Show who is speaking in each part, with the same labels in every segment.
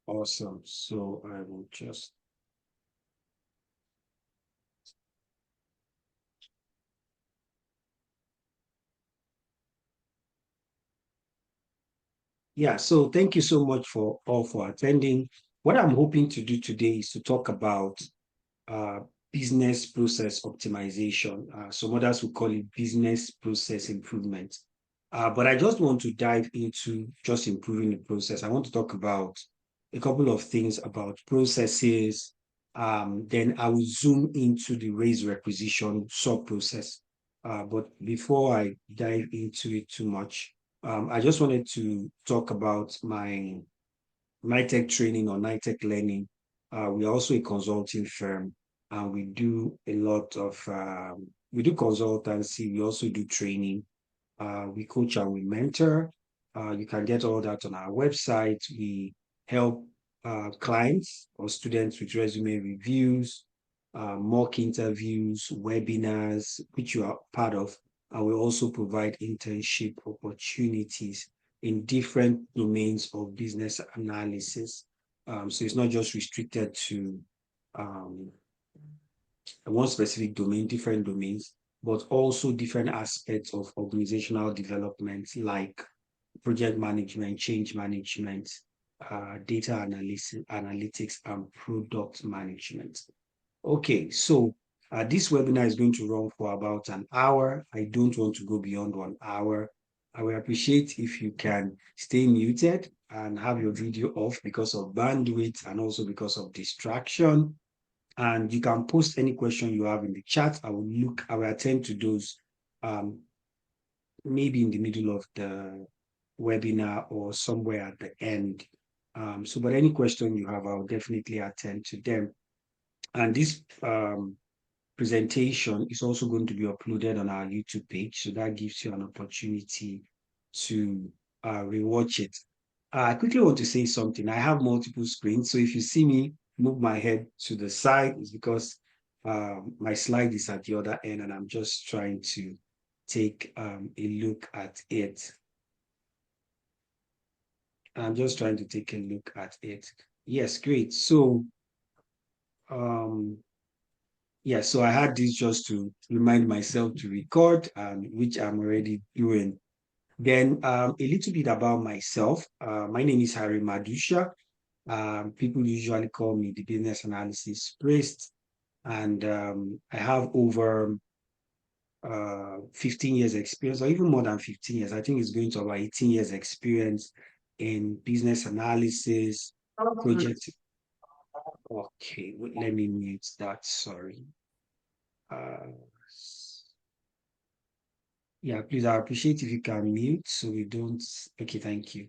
Speaker 1: Awesome. So I will just, yeah, so thank you so much for all for attending. What I'm hoping to do today is to talk about uh, business process optimization. Some others will call it business process improvement. But I just want to dive into just improving the process. I want to talk about a couple of things about processes. Then I will zoom into the raise requisition sub process. But before I dive into it too much, I just wanted to talk about my NITEC training or NITEC learning. We're also a consulting firm and we do a lot of, we do consultancy, we also do training, we coach and we mentor. You can get all that on our website. We help clients or students with resume reviews, mock interviews, webinars, which you are part of. And we also provide internship opportunities in different domains of business analysis. So it's not just restricted to um, one specific domain, different domains, but also different aspects of organizational development like project management, change management, data analysis, analytics, and product management. Okay, so this webinar is going to run for about an hour. I don't want to go beyond 1 hour. I will appreciate if you can stay muted and have your video off because of bandwidth and also because of distraction. And you can post any question you have in the chat. I will attend to those um, maybe in the middle of the webinar or somewhere at the end. But any question you have, I'll definitely attend to them. And this presentation is also going to be uploaded on our YouTube page. So that gives you an opportunity to rewatch it. I quickly want to say something. I have multiple screens. So if you see me move my head to the side, it's because my slide is at the other end and I'm just trying to take a look at it. I'm just trying to take a look at it. Yes, great. So um, yeah, so I had this just to remind myself to record, which I'm already doing. Then a little bit about myself. My name is Harry Madusha. People usually call me the business analysis priest, and I have over 15 years experience, or even more than 15 years. I think it's going to about 18 years experience in business analysis, project. Okay, wait, let me mute that. Sorry. Uh, Yeah, please, I appreciate if you can mute so we don't. Okay, thank you.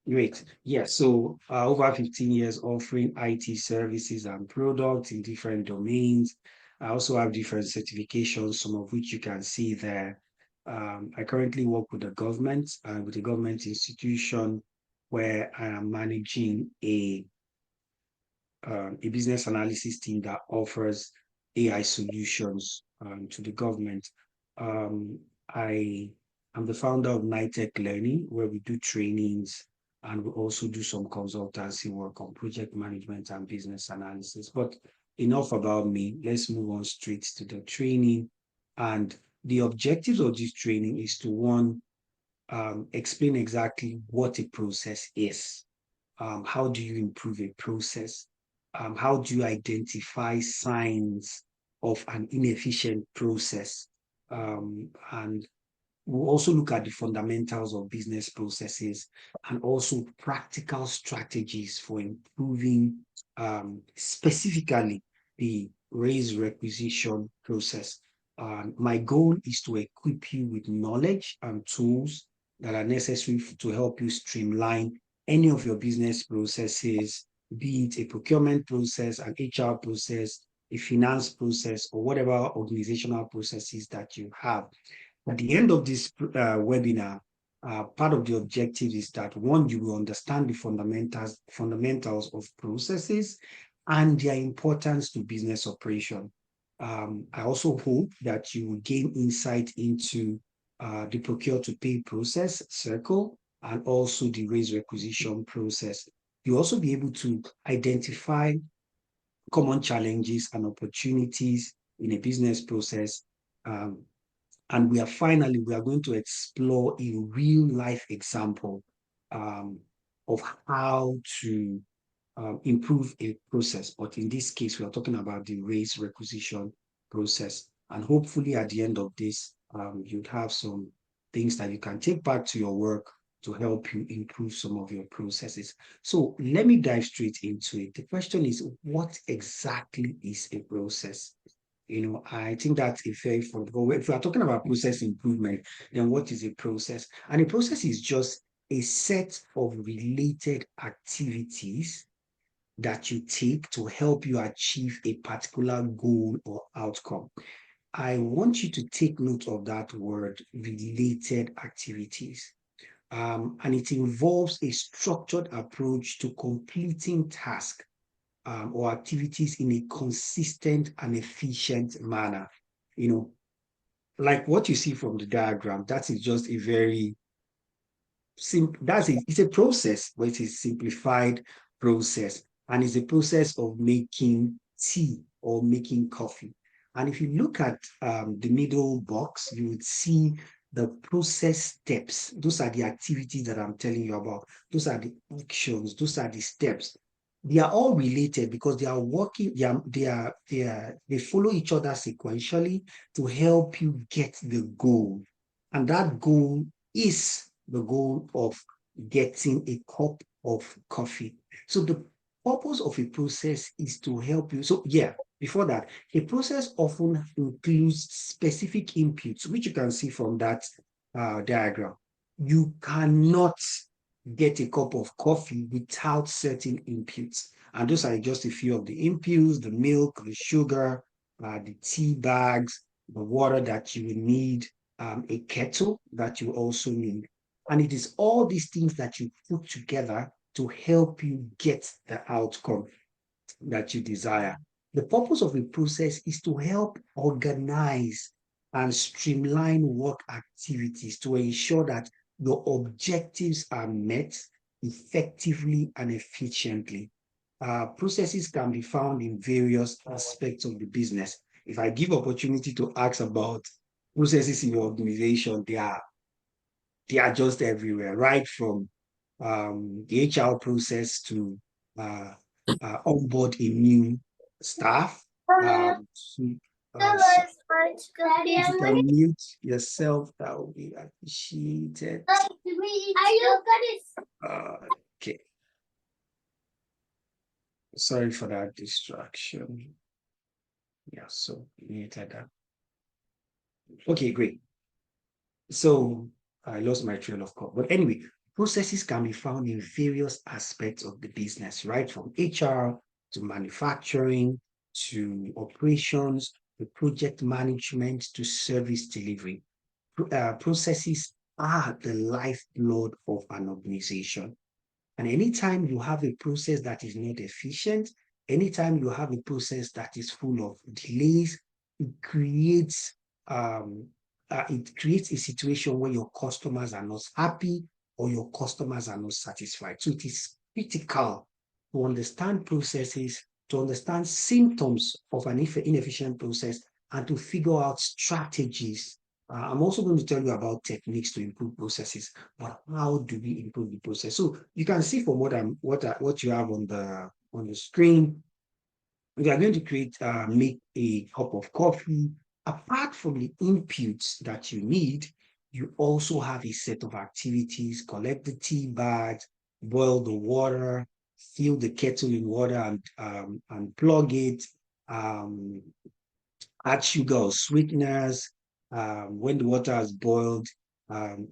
Speaker 1: Great. Yeah, so over 15 years offering IT services and products in different domains. I also have different certifications, some of which you can see there. I currently work with the government, with a government institution where I am managing a business analysis team that offers AI solutions to the government. Um, I am the founder of NITEC Learning, where we do trainings and we also do some consultancy work on project management and business analysis. But enough about me. Let's move on straight to the training. And the objectives of this training is to one, explain exactly what a process is. How do you improve a process? How do you identify signs of an inefficient process? And we'll also look at the fundamentals of business processes and also practical strategies for improving specifically the raise requisition process. My goal is to equip you with knowledge and tools that are necessary to help you streamline any of your business processes, be it a procurement process, an HR process, a finance process, or whatever organizational processes that you have. At the end of this webinar, part of the objective is that one, you will understand the fundamentals of processes and their importance to business operation. I also hope that you will gain insight into the procure to pay process circle, and also the raise requisition process. You'll also be able to identify common challenges and opportunities in a business process. Um, and we are going to explore a real life example um, of how to improve a process. But in this case, we are talking about the raise requisition process. And hopefully at the end of this, you'd have some things that you can take back to your work to help you improve some of your processes. So let me dive straight into it. The question is, what exactly is a process? I think that's a very fun. If we are talking about process improvement, then what is a process? And a process is just a set of related activities that you take to help you achieve a particular goal or outcome. I want you to take note of that word, related activities. And it involves a structured approach to completing tasks or activities in a consistent and efficient manner. You know, like what you see from the diagram, that is just a very it's a process, but it's a simplified process. And it's a process of making tea or making coffee. And if you look at the middle box, you would see the process steps. Those are the activities that I'm telling you about. Those are the actions. Those are the steps. They are all related because they are working, they follow each other sequentially to help you get the goal. And that goal is the goal of getting a cup of coffee. So the purpose of a process is to help you. So yeah, before that, a process often includes specific inputs, which you can see from that diagram. You cannot get a cup of coffee without certain inputs. And those are just a few of the inputs: the milk, the sugar, the tea bags, the water that you will need, a kettle that you also need. And it is all these things that you put together to help you get the outcome that you desire. The purpose of a process is to help organize and streamline work activities to ensure that your objectives are met effectively and efficiently. Processes can be found in various aspects of the business. If I give opportunity to ask about processes in your organization, they are just everywhere, right from the HR process to uh, onboard a new staff. To, so if you can mute yourself, that would be appreciated. Okay, sorry for that distraction. Yeah, so muted that. Okay, great. So I lost my trail of thought. But anyway, processes can be found in various aspects of the business, right? From HR to manufacturing to operations to project management to service delivery. Processes are the lifeblood of an organization. And anytime you have a process that is not efficient, anytime you have a process that is full of delays, it creates a situation where your customers are not happy or your customers are not satisfied. So it is critical to understand processes, to understand symptoms of an inefficient process, and to figure out strategies. I'm also going to tell you about techniques to improve processes, but how do we improve the process? So you can see from what you have on the screen, we are going to make a cup of coffee. Apart from the inputs that you need, you also have a set of activities: collect the tea bags, boil the water, fill the kettle in water and plug it, um, add sugar or sweeteners. When the water has boiled,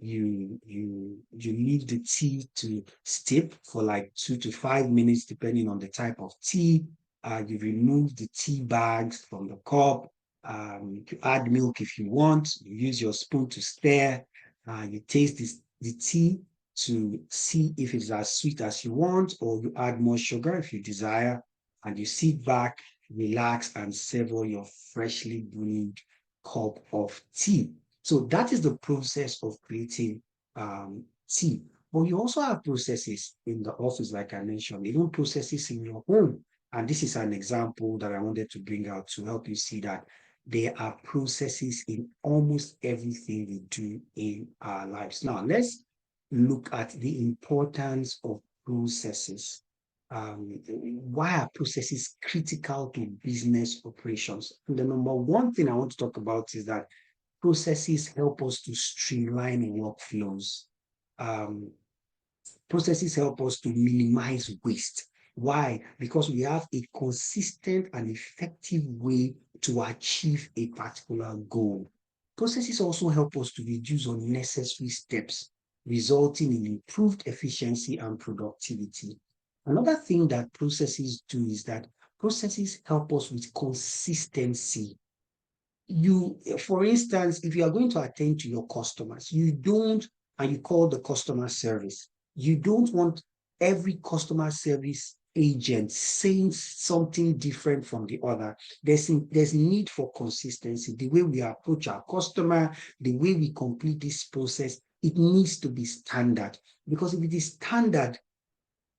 Speaker 1: you leave the tea to steep for like 2 to 5 minutes, depending on the type of tea. You remove the tea bags from the cup. You add milk if you want. You use your spoon to stir. You taste the tea to see if it's as sweet as you want, or you add more sugar if you desire, and you sit back, relax, and savor your freshly brewed cup of tea. So that is the process of creating tea. But you also have processes in the office, like I mentioned, even processes in your home. And this is an example that I wanted to bring out to help you see that there are processes in almost everything we do in our lives. Now, let's look at the importance of processes. Why are processes critical to business operations? And the number one thing I want to talk about is that processes help us to streamline workflows. Um, Processes help us to minimize waste. Why? Because we have a consistent and effective way to achieve a particular goal. Processes also help us to reduce unnecessary steps, resulting in improved efficiency and productivity. Another thing that processes do is that processes help us with consistency. For instance, if you are going to attend to your customers, and you call the customer service, you don't want every customer service agent saying something different from the other. There's need for consistency. The way we approach our customer, the way we complete this process, it needs to be standard. Because if it is standard,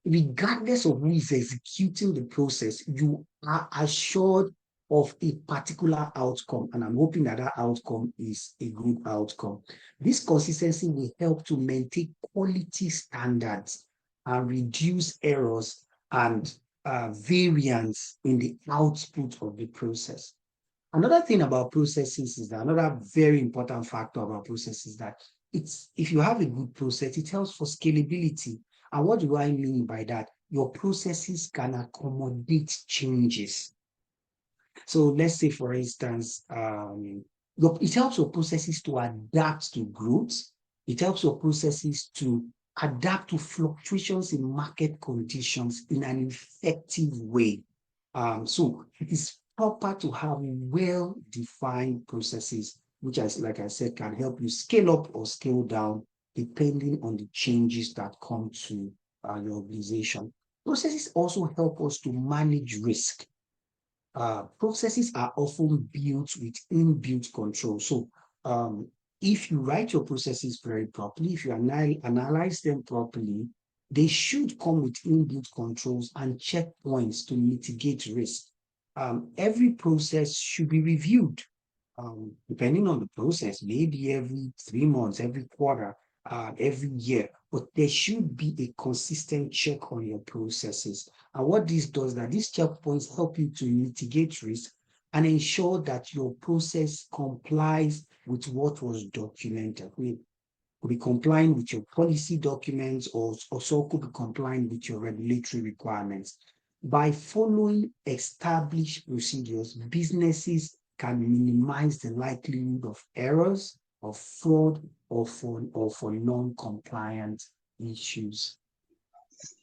Speaker 1: regardless of who is executing the process, you are assured of a particular outcome. And I'm hoping that that outcome is a good outcome. This consistency will help to maintain quality standards and reduce errors and variance in the output of the process. Another thing about processes is that another very important factor about process is that if you have a good process, it helps for scalability. And what do I mean by that? Your processes can accommodate changes. So let's say, for instance, it helps your processes to adapt to growth. It helps your processes to adapt to fluctuations in market conditions in an effective way. So it is proper to have well-defined processes, which, like I said, can help you scale up or scale down depending on the changes that come to your organization. Processes also help us to manage risk. Processes are often built with inbuilt control. So if you write your processes very properly, if you analyze them properly, they should come with inbuilt controls and checkpoints to mitigate risk. Every process should be reviewed, depending on the process, maybe every 3 months, every quarter, every year, but there should be a consistent check on your processes. And what this does, that these checkpoints help you to mitigate risk and ensure that your process complies with what was documented. We could be complying with your policy documents or also could be complying with your regulatory requirements. By following established procedures, businesses can minimize the likelihood of errors, of fraud, or for non-compliant issues.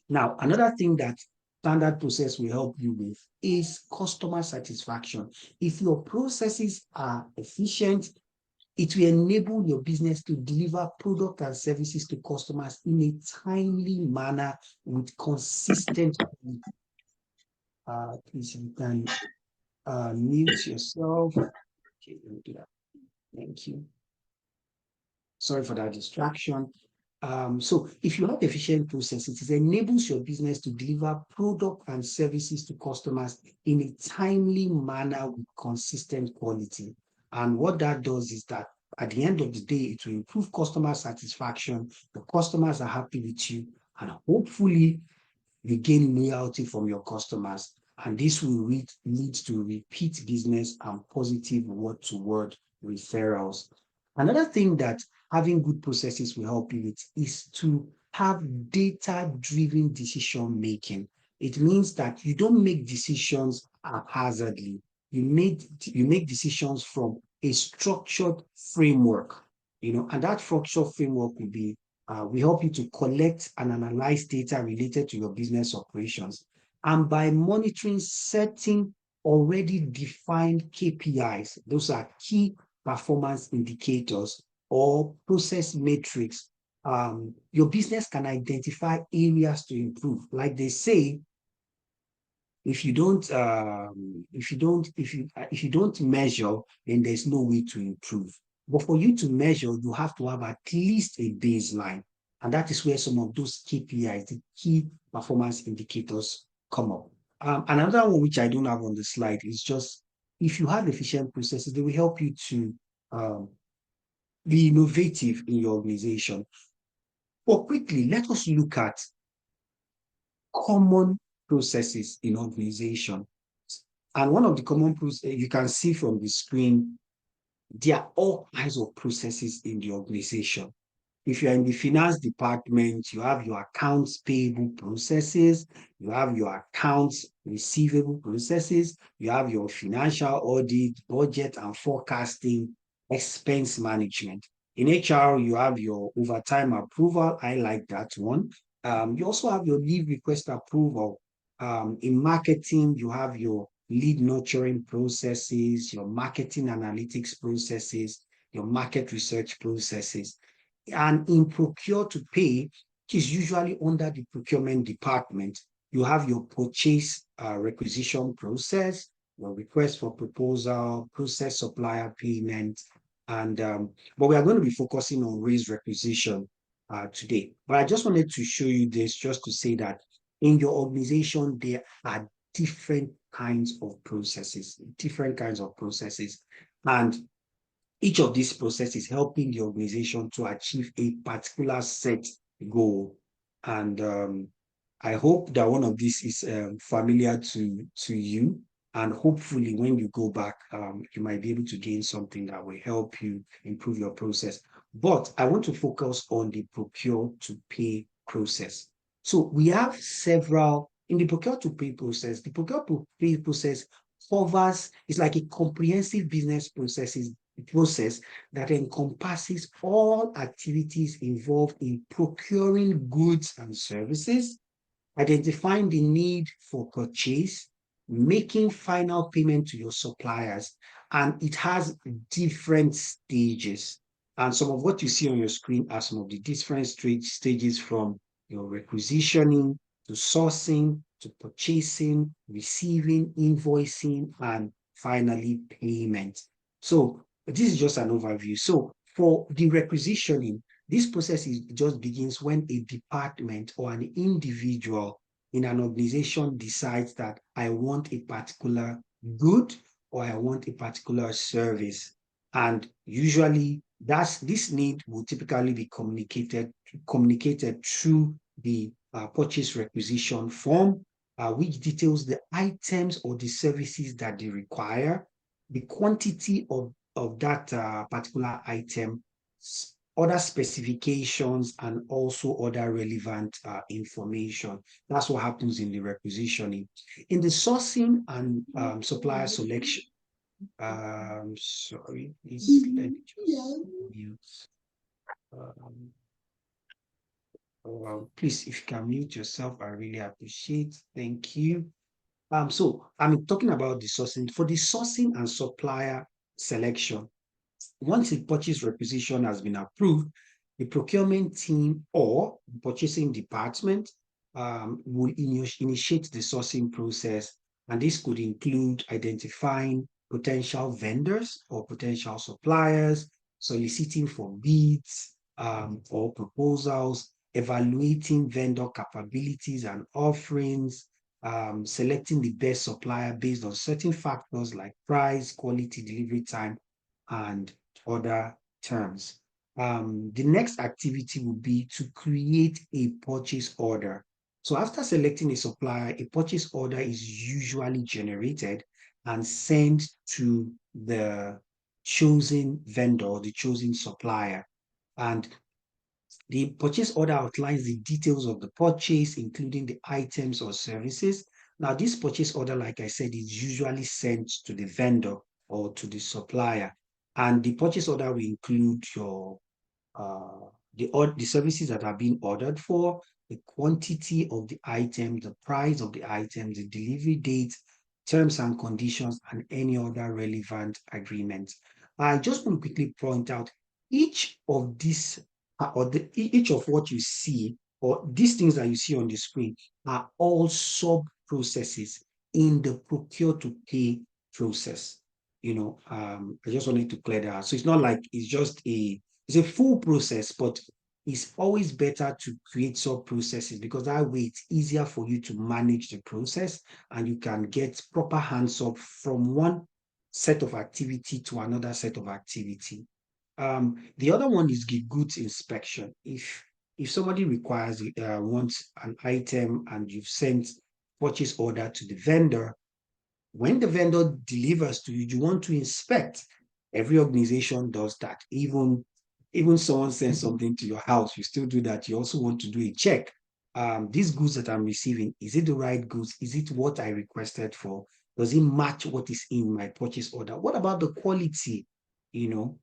Speaker 1: Now, another thing that standard process will help you with is customer satisfaction. If your processes are efficient, it will enable your business to deliver products and services to customers in a timely manner with consistent quality. Please, you can mute yourself. Okay, let me do that. Thank you. Sorry for that distraction. So if you have efficient processes, it enables your business to deliver product and services to customers in a timely manner with consistent quality. And what that does is that at the end of the day, it will improve customer satisfaction. The customers are happy with you, and hopefully you gain loyalty from your customers. And this will lead to repeat business and positive word-to-word referrals. Another thing that having good processes will help you with is to have data-driven decision making. It means that you don't make decisions haphazardly. You make decisions from a structured framework, and that structured framework will help you to collect and analyze data related to your business operations. And by monitoring certain already defined KPIs, those are key performance indicators or process metrics, your business can identify areas to improve. Like they say, if you don't measure, then there's no way to improve. But for you to measure, you have to have at least a baseline. And that is where some of those KPIs, the key performance indicators, come up. Another one which I don't have on the slide is just if you have efficient processes, they will help you to um, be innovative in your organization. But quickly, let us look at common processes in organization. And one of the common processes you can see from the screen, there are all kinds of processes in the organization. If you're in the finance department, you have your accounts payable processes, you have your accounts receivable processes, you have your financial audit, budget and forecasting, expense management. In HR, you have your overtime approval. I like that one. You also have your leave request approval. In marketing, you have your lead nurturing processes, your marketing analytics processes, your market research processes. And in procure to pay, which is usually under the procurement department, you have your purchase requisition process, your request for proposal, process supplier payment, and but we are going to be focusing on raise requisition today. But I just wanted to show you this just to say that in your organization, there are different kinds of processes. And each of these processes helping the organization to achieve a particular set goal. And I hope that one of these is familiar to you. And hopefully, when you go back, you might be able to gain something that will help you improve your process. But I want to focus on the procure to pay process. So we have several in the procure to pay process. The procure to pay process covers, it's like a comprehensive business process that encompasses all activities involved in procuring goods and services, identifying the need for purchase, making final payment to your suppliers, and it has different stages. And some of what you see on your screen are some of the different stages from your requisitioning to sourcing to purchasing, receiving, invoicing, and finally payment. So this is just an overview. So for the requisitioning, this process just begins when a department or an individual in an organization decides that I want a particular good or I want a particular service. And usually this need will typically be communicated through the purchase requisition form, which details the items or the services that they require, the quantity of that particular item, other specifications, and also other relevant information. That's what happens in the requisitioning. In the sourcing and supplier selection, sorry, please let me just mute. Please, if you can mute yourself, I really appreciate. Thank you. So I'm talking about the sourcing. For the sourcing and supplier selection, once the purchase requisition has been approved, the procurement team or the purchasing department will initiate the sourcing process. And this could include identifying potential vendors or potential suppliers, soliciting for bids or proposals, evaluating vendor capabilities and offerings, selecting the best supplier based on certain factors like price, quality, delivery time, and other terms. The next activity would be to create a purchase order. So after selecting a supplier, a purchase order is usually generated and sent to the chosen vendor, the chosen supplier. And the purchase order outlines the details of the purchase, including the items or services. Now, this purchase order, like I said, is usually sent to the vendor or to the supplier. And the purchase order will include your the services that are being ordered for, the quantity of the item, the price of the item, the delivery date, terms and conditions, and any other relevant agreements. I just want to quickly point out each of these each of what you see or these things that you see on the screen are all sub processes in the procure to pay process. I just wanted to clear that out. So it's not like it's a full process, but it's always better to create sub processes because that way it's easier for you to manage the process and you can get proper hands up from one set of activity to another set of activity. The other one is the goods inspection. If somebody requires wants an item and you've sent purchase order to the vendor, when the vendor delivers to you, you want to inspect. Every organization does that. Even someone sends something to your house, you still do that. You also want to do a check. These goods that I'm receiving, is it the right goods? Is it what I requested for? Does it match what is in my purchase order? What about the quality? You know,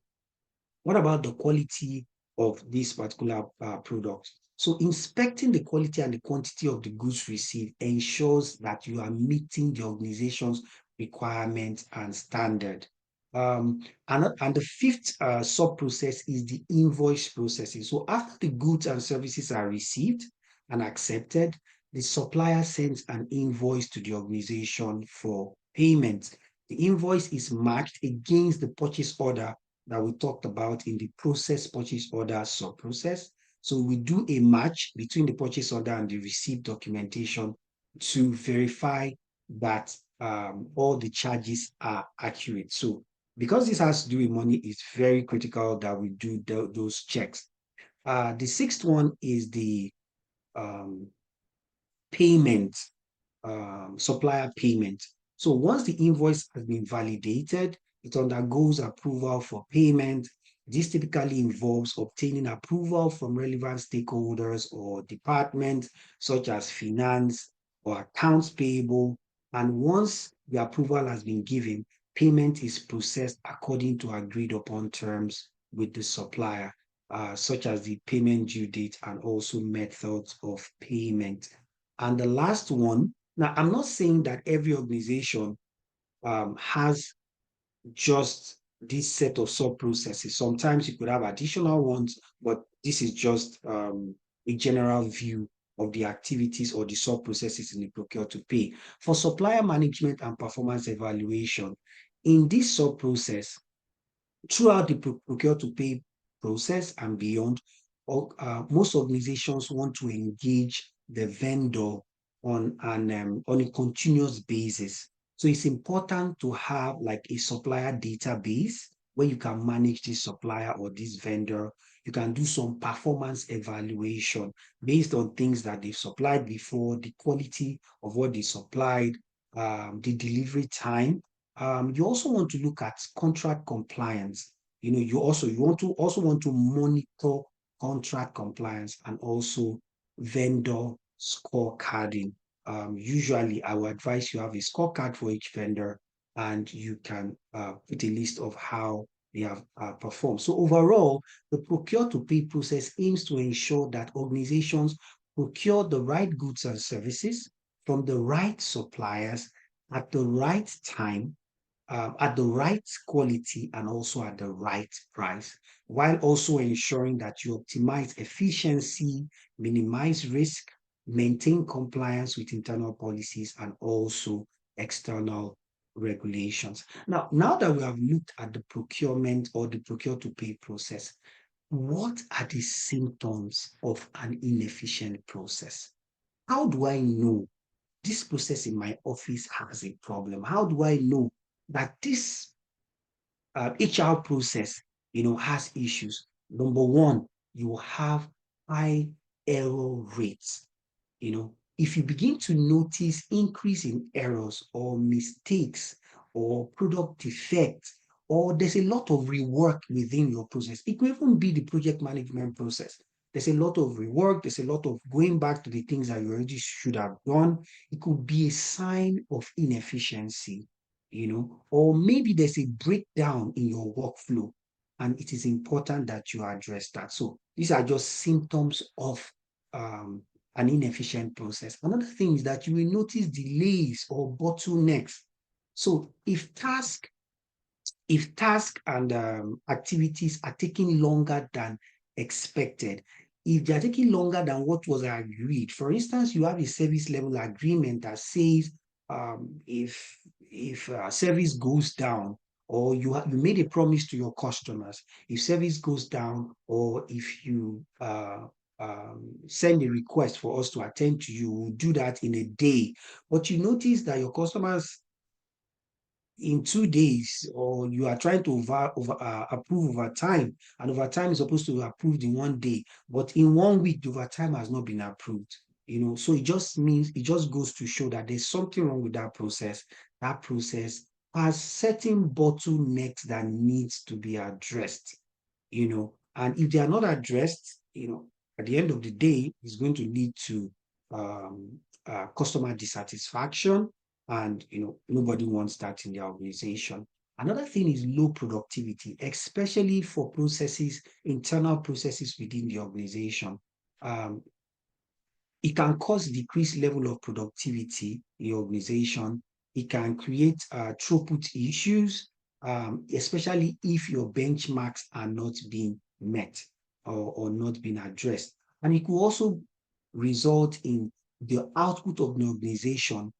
Speaker 1: what about the quality of this particular product? So inspecting the quality and the quantity of the goods received ensures that you are meeting the organization's requirements and standard. And the fifth sub-process is the invoice processing. So after the goods and services are received and accepted, the supplier sends an invoice to the organization for payment. The invoice is matched against the purchase order that we talked about in the process purchase order sub-process. So we do a match between the purchase order and the receipt documentation to verify that all the charges are accurate. So because this has to do with money, it's very critical that we do those checks. The sixth one is the um, payment, supplier payment. So once the invoice has been validated, it undergoes approval for payment. This typically involves obtaining approval from relevant stakeholders or departments such as finance or accounts payable. And once the approval has been given, payment is processed according to agreed upon terms with the supplier, such as the payment due date and also methods of payment. And the last one, now I'm not saying that every organization has just this set of sub processes. Sometimes you could have additional ones, but this is just a general view of the activities or the sub processes in the procure to pay. For supplier management and performance evaluation, in this sub process, throughout the procure to pay process and beyond, most organizations want to engage the vendor on a continuous basis. So it's important to have like a supplier database where you can manage this supplier or this vendor. You can do some performance evaluation based on things that they've supplied before, the quality of what they supplied, the delivery time. You also want to look at contract compliance. You want to monitor contract compliance and also vendor scorecarding. Usually, I would advise you have a scorecard for each vendor, and you can put a list of how they have performed. So overall, the procure to pay process aims to ensure that organizations procure the right goods and services from the right suppliers at the right time, at the right quality, and also at the right price, while also ensuring that you optimize efficiency, minimize risk, maintain compliance with internal policies, and also external regulations. Now that we have looked at the procurement or the procure to pay process, what are the symptoms of an inefficient process? How do I know this process in my office has a problem? How do I know that this HR process, has issues? Number one, you have high error rates. If you begin to notice increase in errors or mistakes or product defects, or there's a lot of rework within your process, it could even be the project management process. There's a lot of rework, there's a lot of going back to the things that you already should have done. It could be a sign of inefficiency, or maybe there's a breakdown in your workflow, and it is important that you address that. So these are just symptoms of um, an inefficient process. Another thing is that you will notice delays or bottlenecks. So if task and activities are taking longer than expected, if they are taking longer than what was agreed, for instance, you have a service level agreement that says if service goes down or you made a promise to your customers. If service goes down, or if you send a request for us to attend to you, we'll do that in a day. But you notice that your customers in 2 days, or you are trying to approve over time, and over time is supposed to be approved in 1 day, but in 1 week the overtime has not been approved. So it just means, it just goes to show that there's something wrong with that process. That process has certain bottlenecks that needs to be addressed. And if they are not addressed, at the end of the day, it's going to lead to customer dissatisfaction, and nobody wants that in their organization. Another thing is low productivity, especially for processes, internal processes within the organization. Um, it can cause decreased level of productivity in your organization. It can create throughput issues, especially if your benchmarks are not being met, or not being addressed. And it could also result in the output of the organization,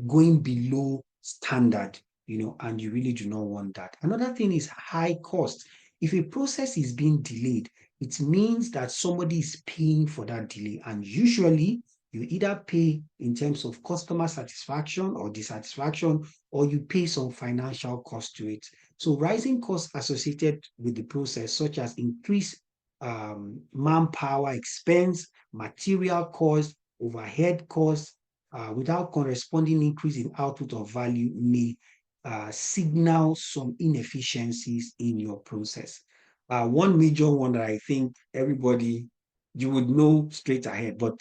Speaker 1: going below standard, and you really do not want that. Another thing is high cost. If a process is being delayed, it means that somebody is paying for that delay. And usually, you either pay in terms of customer satisfaction or dissatisfaction, or you pay some financial cost to it. So rising costs associated with the process, such as increased manpower expense, material cost, overhead cost, without corresponding increase in output or value, may signal some inefficiencies in your process. One major one that I think everybody, you would know straight ahead, but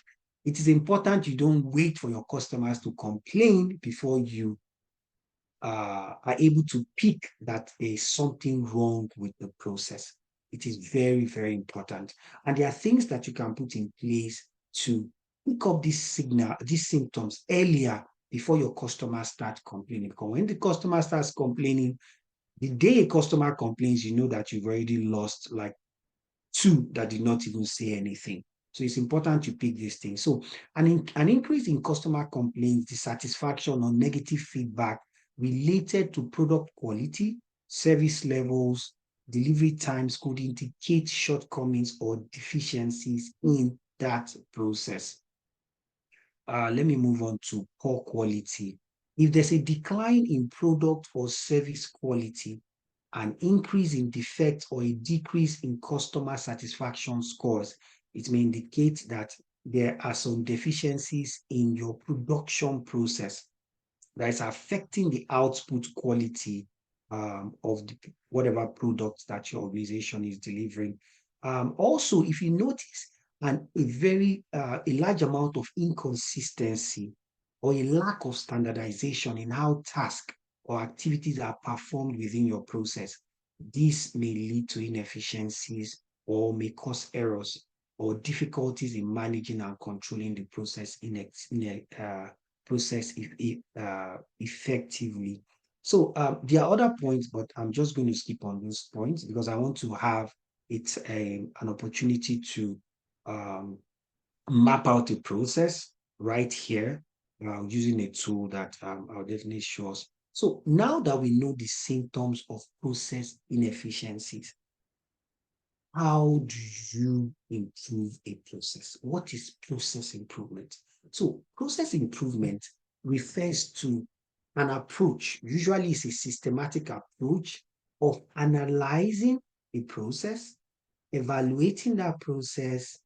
Speaker 1: it is important you don't wait for your customers to complain before you are able to pick that there is something wrong with the process. It is very, very important. And there are things that you can put in place to pick up these symptoms earlier before your customer start complaining. Because when the customer starts complaining, the day a customer complains, you know that you've already lost like two that did not even say anything. So it's important to pick these things. So an increase in customer complaints, dissatisfaction, or negative feedback related to product quality, service levels, delivery times could indicate shortcomings or deficiencies in that process. Let me move on to poor quality. If there's a decline in product or service quality, an increase in defects, or a decrease in customer satisfaction scores, it may indicate that there are some deficiencies in your production process that is affecting the output quality of whatever product that your organization is delivering. Also, if you notice a large amount of inconsistency or a lack of standardization in how tasks or activities are performed within your process, this may lead to inefficiencies or may cause errors or difficulties in managing and controlling the process effectively. So there are other points, but I'm just going to skip on those points because I want to have an opportunity to map out a process right here using a tool that I'll definitely show us. So now that we know the symptoms of process inefficiencies, how do you improve a process? What is process improvement? So process improvement refers to an approach, usually it's a systematic approach of analyzing a process, evaluating that process,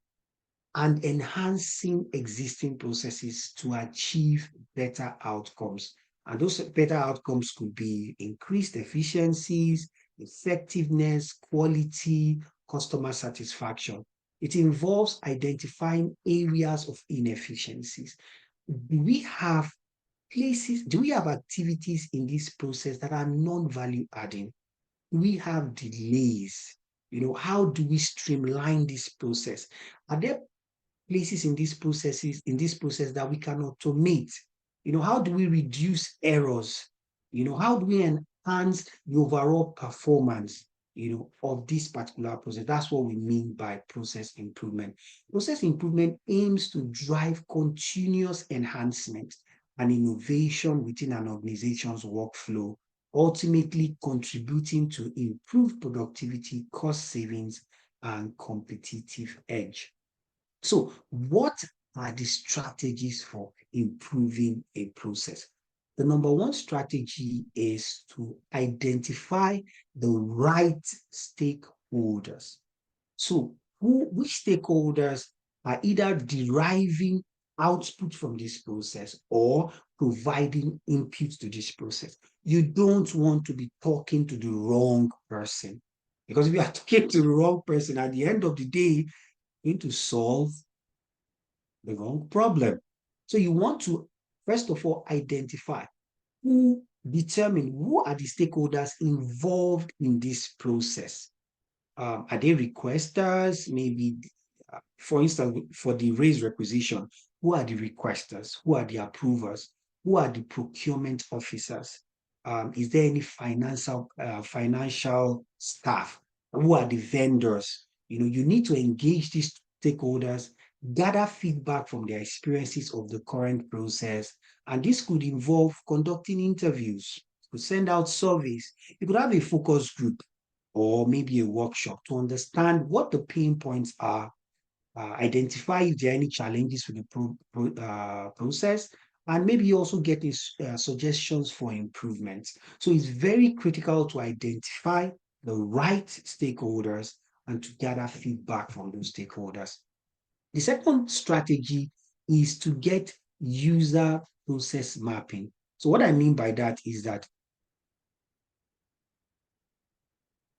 Speaker 1: and enhancing existing processes to achieve better outcomes. And those better outcomes could be increased efficiencies, effectiveness, quality, customer satisfaction. It involves identifying areas of inefficiencies. Do we have do we have activities in this process that are non-value adding? Do we have delays? How do we streamline this process? Are there places in these process that we can automate? How do we reduce errors? How do we enhance the overall performance, of this particular process? That's what we mean by process improvement. Process improvement aims to drive continuous enhancement and innovation within an organization's workflow ultimately contributing to improved productivity, cost savings, and competitive edge. So, what are the strategies for improving a process? The number one strategy is to identify the right stakeholders. So, which stakeholders are either deriving output from this process or providing input to this process? You don't want to be talking to the wrong person, because if you are talking to the wrong person, at the end of the day, you're going to solve the wrong problem. So you want to, first of all, identify determine who are the stakeholders involved in this process. Are they requesters? Maybe, for instance, for the raise requisition, who are the requesters? Who are the approvers? Who are the procurement officers? Is there any financial staff? Who are the vendors? You need to engage these stakeholders, gather feedback from their experiences of the current process, and this could involve conducting interviews, to send out surveys. You could have a focus group or maybe a workshop to understand what the pain points are, identify if there are any challenges with the process, and maybe also get suggestions for improvements. So it's very critical to identify the right stakeholders and to gather feedback from those stakeholders. The second strategy is to get user process mapping. So what I mean by that is that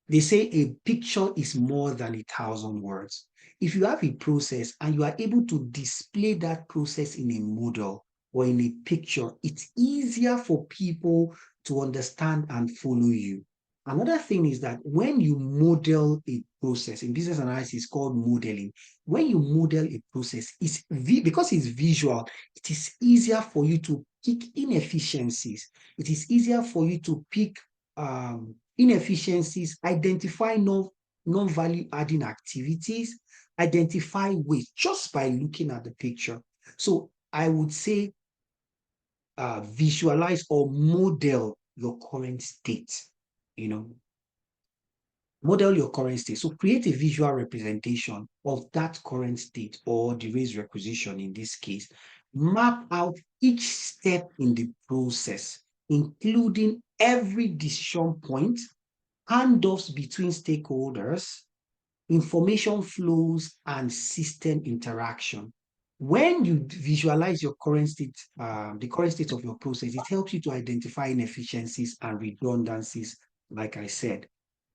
Speaker 1: they say a picture is more than 1,000 words. If you have a process and you are able to display that process in a model or in a picture, it's easier for people to understand and follow you. Another thing is that when you model a process, in business analysis, it's called modeling. When you model a process, because it's visual, it is easier for you to pick inefficiencies. It is easier for you to pick inefficiencies, identify non-value adding activities, identify waste just by looking at the picture. So I would say visualize or model your current state, model your current state. So create a visual representation of that current state or the raise requisition in this case. Map out each step in the process, including every decision point, handoffs between stakeholders, information flows, and system interaction. When you visualize your current state, the current state of your process, it helps you to identify inefficiencies and redundancies, like I said.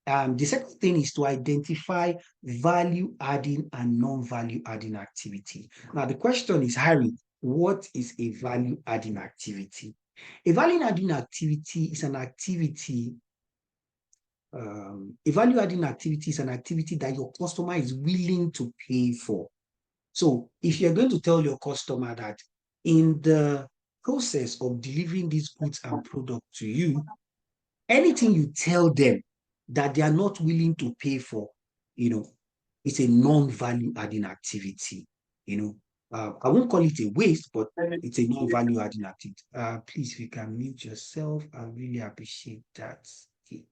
Speaker 1: The second thing is to identify value adding and non-value adding activity. Now, the question is, Harry, what is a value adding activity? A value adding activity is an activity a value-adding activity is an activity that your customer is willing to pay for. So if you're going to tell your customer that in the process of delivering these goods and products to you, anything you tell them that they are not willing to pay for, it's a non-value adding activity. I won't call it a waste, but it's a non-value adding activity. Please, if you can mute yourself, I really appreciate that. Okay.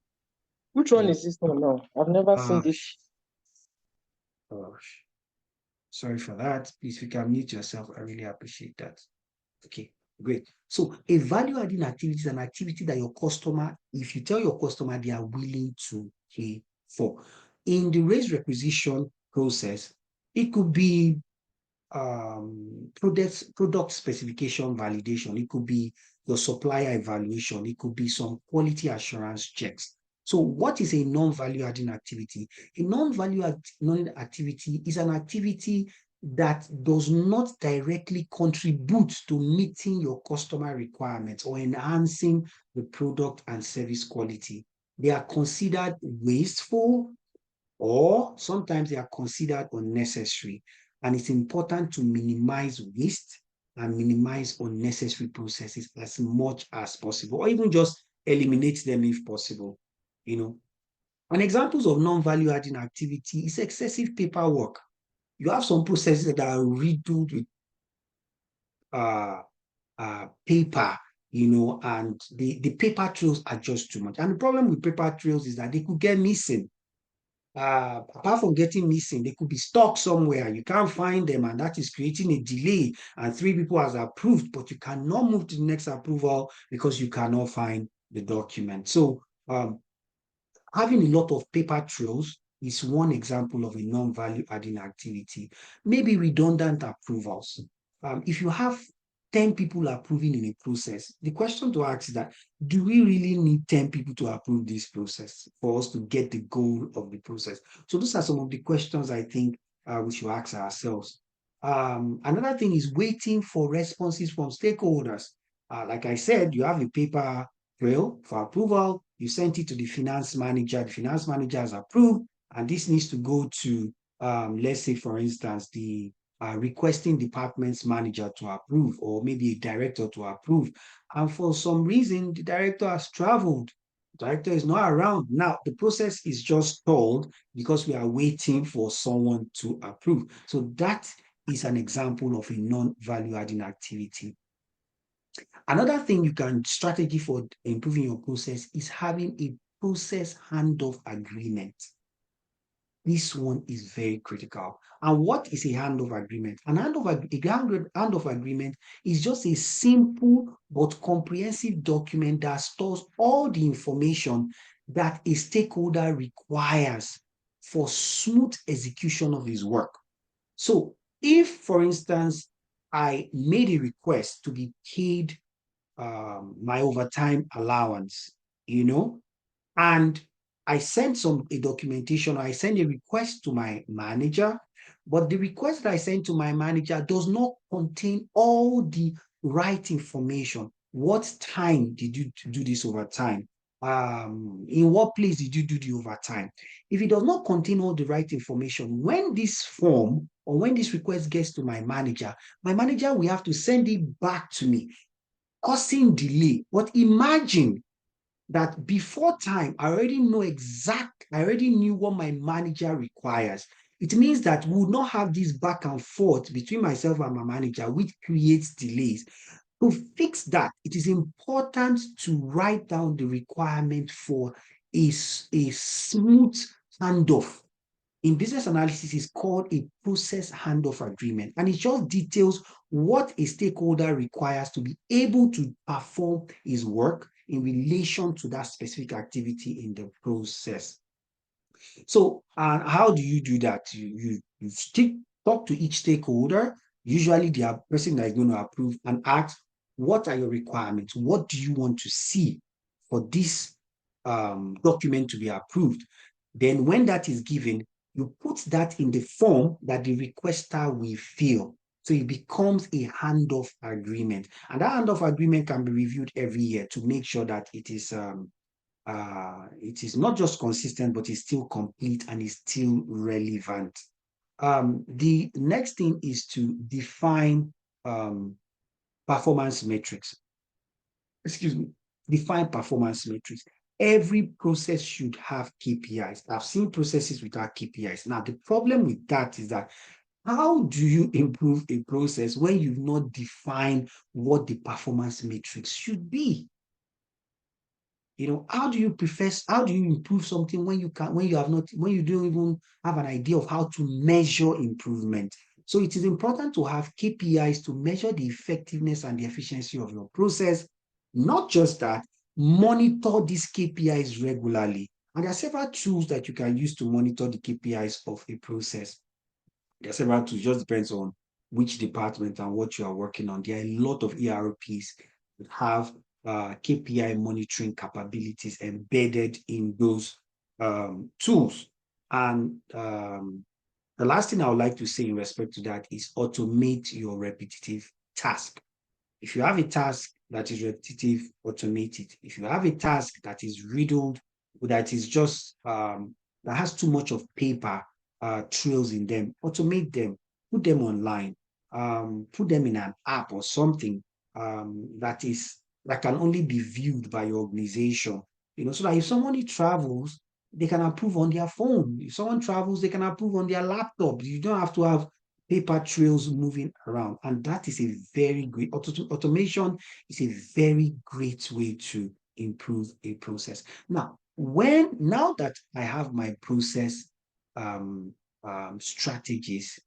Speaker 2: Which one is this one now? I've never seen this.
Speaker 1: Gosh. Sorry for that. Please, if you can mute yourself, I really appreciate that. Okay, great. So a value-adding activity is an activity that your customer, if you tell your customer, they are willing to pay for. In the raise requisition process, it could be product specification validation. It could be your supplier evaluation. It could be some quality assurance checks. So what is a non-value adding activity? A non-value adding activity is an activity that does not directly contribute to meeting your customer requirements or enhancing the product and service quality. They are considered wasteful, or sometimes they are considered unnecessary. And it's important to minimize waste and minimize unnecessary processes as much as possible, or even just eliminate them if possible. And examples of non-value adding activity is excessive paperwork. You have some processes that are riddled with paper, and the paper trails are just too much. And the problem with paper trails is that they could get missing. Apart from getting missing, they could be stuck somewhere. You can't find them, and that is creating a delay. And three people has approved, but you cannot move to the next approval because you cannot find the document. So having a lot of paper trails is one example of a non-value adding activity. Maybe redundant approvals. If you have 10 people approving in a process, the question to ask is that, do we really need 10 people to approve this process for us to get the goal of the process? So those are some of the questions I think we should ask ourselves. Another thing is waiting for responses from stakeholders. Like I said, you have a paper trail for approval, you sent it to the finance manager has approved, and this needs to go to, let's say, for instance, the requesting department's manager to approve, or maybe a director to approve. And for some reason, the director has traveled. The director is not around. Now, the process is just stalled because we are waiting for someone to approve. So that is an example of a non-value adding activity. Another thing you can strategy for improving your process is having a process handoff agreement. This one is very critical. And what is a handoff agreement? A handoff agreement is just a simple but comprehensive document that stores all the information that a stakeholder requires for smooth execution of his work. So if, for instance, I made a request to be paid my overtime allowance, and I sent a documentation, or I sent a request to my manager, but the request that I sent to my manager does not contain all the right information. What time did you do this overtime? In what place did you do the overtime? If it does not contain all the right information, when this form or when this request gets to my manager will have to send it back to me, causing delay. But imagine that before time, I already knew what my manager requires. It means that we will not have this back and forth between myself and my manager, which creates delays. To fix that, it is important to write down the requirement for a smooth handoff. In business analysis, is called a process handoff agreement, and it just details what a stakeholder requires to be able to perform his work in relation to that specific activity in the process. So, how do you do that? You talk to each stakeholder, usually the person that is going to approve, and ask, what are your requirements? What do you want to see for this document to be approved? Then when that is given, you put that in the form that the requester will fill. So it becomes a handoff agreement. And that handoff agreement can be reviewed every year to make sure that it is not just consistent, but it's still complete and is still relevant. The next thing is to define performance metrics. Excuse me, define performance metrics. Every process should have KPIs. I've seen processes without KPIs. Now, the problem with that is that, how do you improve a process when you've not defined what the performance metrics should be? How do you improve something when you don't even have an idea of how to measure improvement? So it is important to have KPIs to measure the effectiveness and the efficiency of your process. Not just that, monitor these KPIs regularly. And there are several tools that you can use to monitor the KPIs of a process. There are several tools, just depends on which department and what you are working on. There are a lot of ERPs that have KPI monitoring capabilities embedded in those tools. And the last thing I would like to say in respect to that is automate your repetitive task. If you have a task that is repetitive, automate it. If you have a task that is riddled, that is just that has too much of paper trails in them, automate them, put them online, put them in an app or something that can only be viewed by your organization. So that if somebody travels, they can approve on their phone. If someone travels, they can approve on their laptop. You don't have to have paper trails moving around. And that is a very great, automation is a very great way to improve a process. Now, now that I have my process strategies,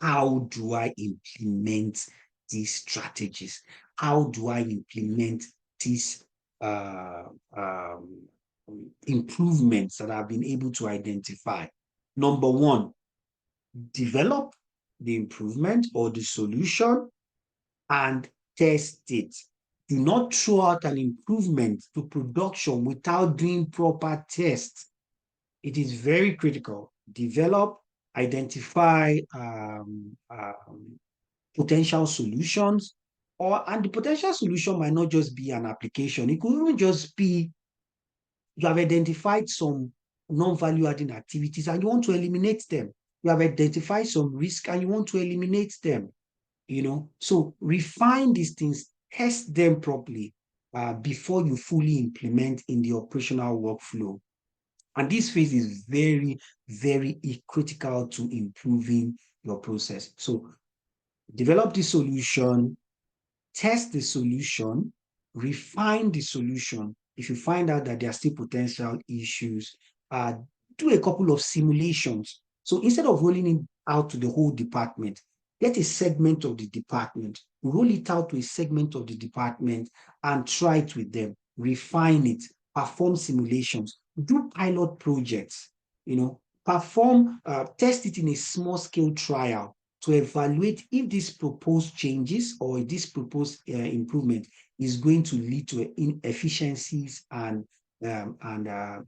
Speaker 1: how do I implement these strategies? How do I implement these uh, um, improvements that I've been able to identify? Number one, develop the improvement or the solution and test it. Do not throw out an improvement to production without doing proper tests. It is very critical. Develop, identify potential solutions, and the potential solution might not just be an application. It could even just be you have identified some non-value adding activities and you want to eliminate them. You have identified some risk and you want to eliminate them. So refine these things, test them properly before you fully implement in the operational workflow. And this phase is very, very critical to improving your process. So develop the solution, test the solution, refine the solution. If you find out that there are still potential issues, do a couple of simulations. So instead of rolling it out to the whole department, get a segment of the department, roll it out to a segment of the department and try it with them, refine it, perform simulations, do pilot projects, test it in a small scale trial to evaluate if this proposed changes or this proposed improvement is going to lead to inefficiencies and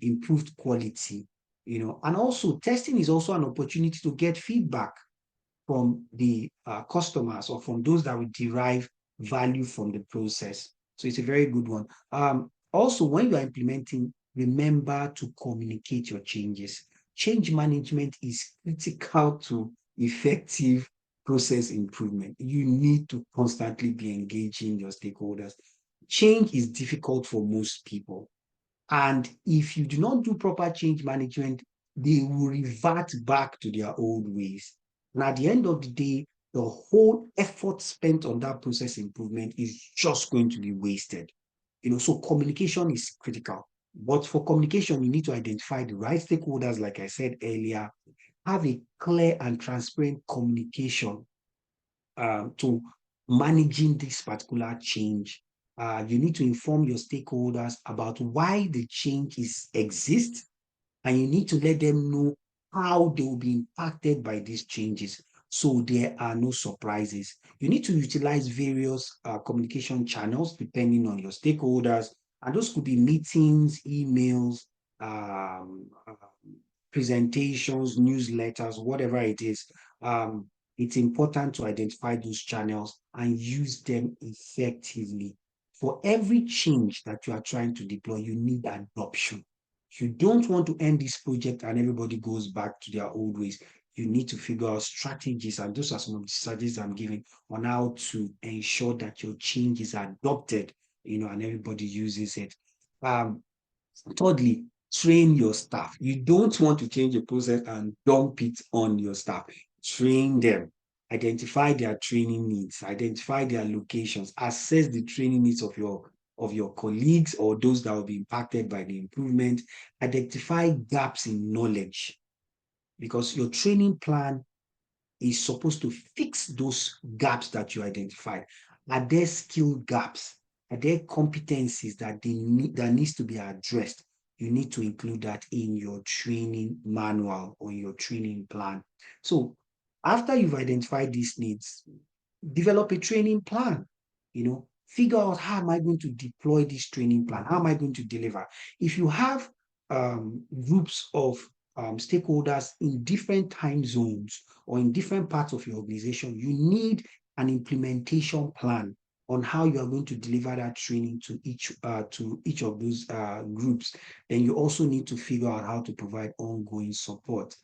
Speaker 1: improved quality. And also testing is also an opportunity to get feedback from the customers or from those that will derive value from the process. So it's a very good one. Also, when you are implementing, remember to communicate your changes. Change management is critical to effective process improvement. You need to constantly be engaging your stakeholders. Change is difficult for most people. And if you do not do proper change management, they will revert back to their old ways. And at the end of the day, the whole effort spent on that process improvement is just going to be wasted. So communication is critical. But for communication, you need to identify the right stakeholders, like I said earlier, have a clear and transparent communication to managing this particular change. You need to inform your stakeholders about why the change exists, and you need to let them know how they will be impacted by these changes so there are no surprises. You need to utilize various communication channels depending on your stakeholders, and those could be meetings, emails, um, presentations, newsletters, whatever it is. It's important to identify those channels and use them effectively. For every change that you are trying to deploy, you need adoption. You don't want to end this project and everybody goes back to their old ways. You need to figure out strategies, and those are some of the strategies I'm giving on how to ensure that your change is adopted, and everybody uses it. Thirdly, train your staff. You don't want to change a process and dump it on your staff. Train them. Identify their training needs. Identify their locations. Assess the training needs of your colleagues or those that will be impacted by the improvement. Identify gaps in knowledge, because your training plan is supposed to fix those gaps that you identified. Are there skill gaps? Are there competencies that needs to be addressed? You need to include that in your training manual or your training plan. So after you've identified these needs, develop a training plan. Figure out, how am I going to deploy this training plan? How am I going to deliver? If you have groups of stakeholders in different time zones or in different parts of your organization, you need an implementation plan on how you are going to deliver that training to each of those groups. Then you also need to figure out how to provide ongoing support.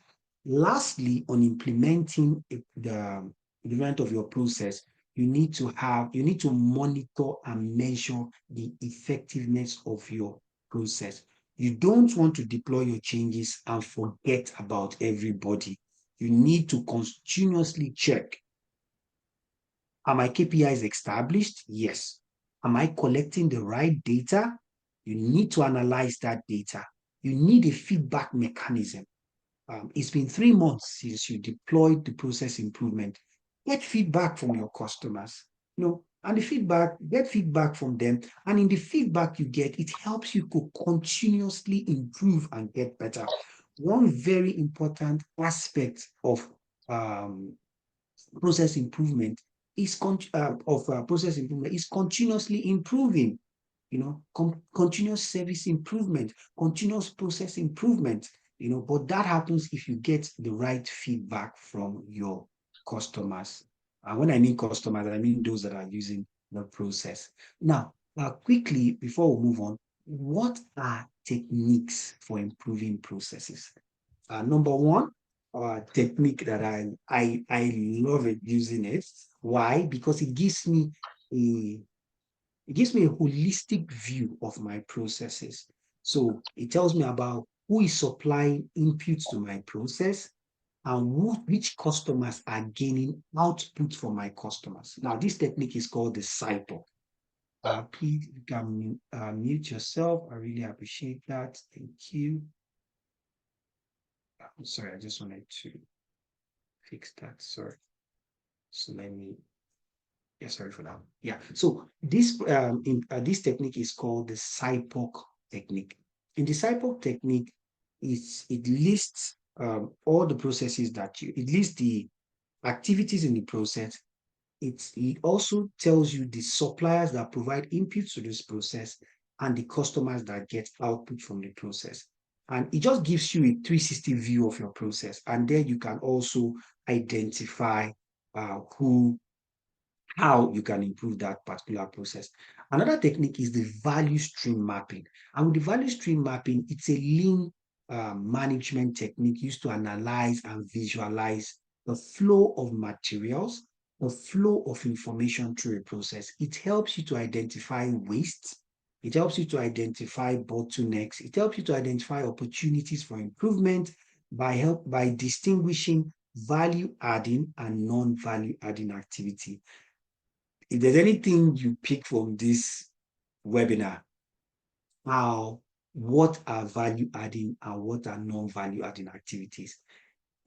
Speaker 1: Lastly, on implementing the development of your process, you need to monitor and measure the effectiveness of your process. You don't want to deploy your changes and forget about everybody. You need to continuously check. Are my KPIs established? Yes. Am I collecting the right data? You need to analyze that data. You need a feedback mechanism. It's been 3 months since you deployed the process improvement. Get feedback from your customers, and get feedback from them. And in the feedback you get, it helps you to continuously improve and get better. One very important aspect of process improvement is continuously improving. Continuous service improvement, continuous process improvement. But that happens if you get the right feedback from your customers. And when I mean customers, I mean those that are using the process. Now, quickly before we move on, what are techniques for improving processes? Number one, technique that I love it using it. Why? Because it gives me a holistic view of my processes. So it tells me about who is supplying inputs to my process and which customers are gaining output from my customers. Now, this technique is called the cycle. Please, you can mute yourself. I really appreciate that. Thank you. I'm sorry, I just wanted to fix that. Sorry. So sorry for that. Yeah. So this technique is called the SIPOC technique. In the SIPOC technique, it lists all the processes it lists the activities in the process. It also tells you the suppliers that provide inputs to this process and the customers that get output from the process. And it just gives you a 360 view of your process. And then you can also identify how you can improve that particular process. Another technique is the value stream mapping. And with the value stream mapping, it's a lean management technique used to analyze and visualize the flow of materials, the flow of information through a process. It helps you to identify waste. It helps you to identify bottlenecks. It helps you to identify opportunities for improvement by distinguishing value adding and non-value adding activity. If there's anything you pick from this webinar, what are value adding and what are non-value adding activities?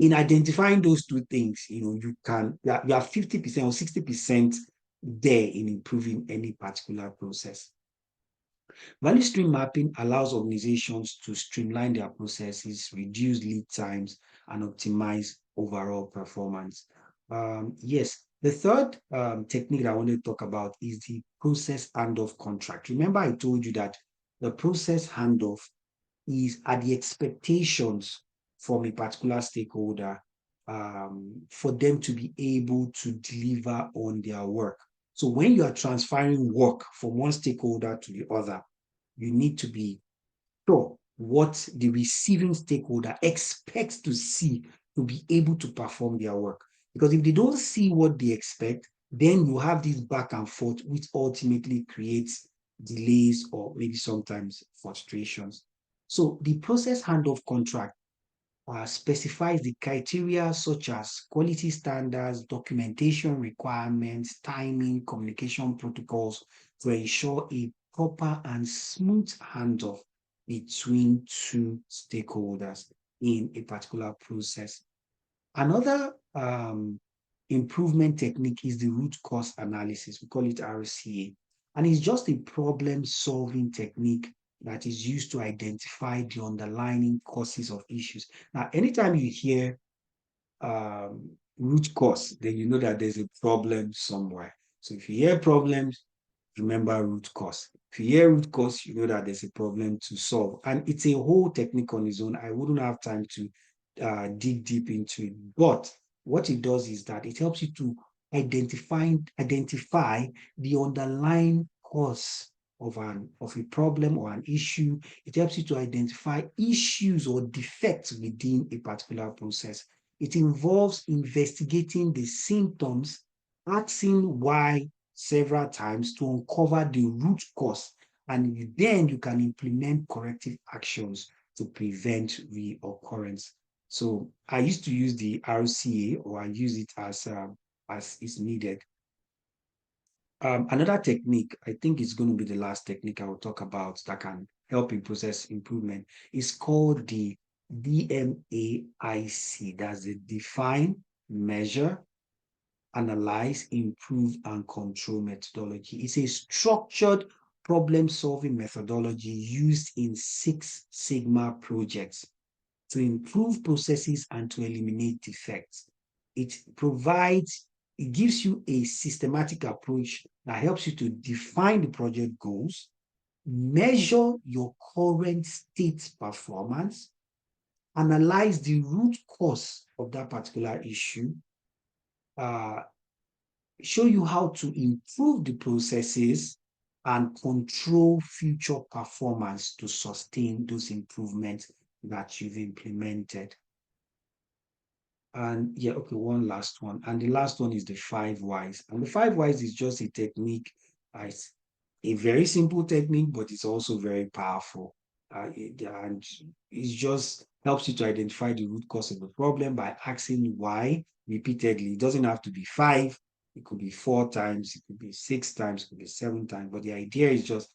Speaker 1: In identifying those two things, you are 50% or 60% there in improving any particular process. Value stream mapping allows organizations to streamline their processes, reduce lead times, and optimize overall performance. Yes, the third technique that I want to talk about is the process handoff contract. Remember, I told you that the process handoff are the expectations from a particular stakeholder for them to be able to deliver on their work. So when you are transferring work from one stakeholder to the other, you need to be sure what the receiving stakeholder expects to see to be able to perform their work. Because if they don't see what they expect, then you have this back and forth, which ultimately creates delays or maybe sometimes frustrations. So the process handoff contract specifies the criteria such as quality standards, documentation requirements, timing, communication protocols to ensure a proper and smooth handoff between two stakeholders in a particular process. Another improvement technique is the root cause analysis. We call it RCA. And it's just a problem-solving technique that is used to identify the underlying causes of issues. Now, anytime you hear root cause, then you know that there's a problem somewhere. So if you hear problems, remember root cause. If you hear root cause, you know that there's a problem to solve. And it's a whole technique on its own. I wouldn't have time to dig deep into it. But what it does is that it helps you to identify the underlying cause of a problem or an issue. It helps you to identify issues or defects within a particular process. It involves investigating the symptoms, asking why several times to uncover the root cause, and then you can implement corrective actions to prevent reoccurrence. So I used to use the RCA, or I use it as is needed. Another technique, I think it's going to be the last technique I will talk about that can help in process improvement, is called the DMAIC. That's the define, measure, analyze, improve, and control methodology. It's a structured problem-solving methodology used in Six Sigma projects to improve processes and to eliminate defects. It provides, it gives you a systematic approach that helps you to define the project goals, measure your current state performance, analyze the root cause of that particular issue, uh, show you how to improve the processes and control future performance to sustain those improvements that you've implemented. And yeah, okay, one last one. And the last one is the 5 whys. And the 5 whys is just a technique. It's a very simple technique, but it's also very powerful. And it just helps you to identify the root cause of the problem by asking why repeatedly. It doesn't have to be 5. It could be 4 times. It could be 6 times. It could be 7 times. But the idea is just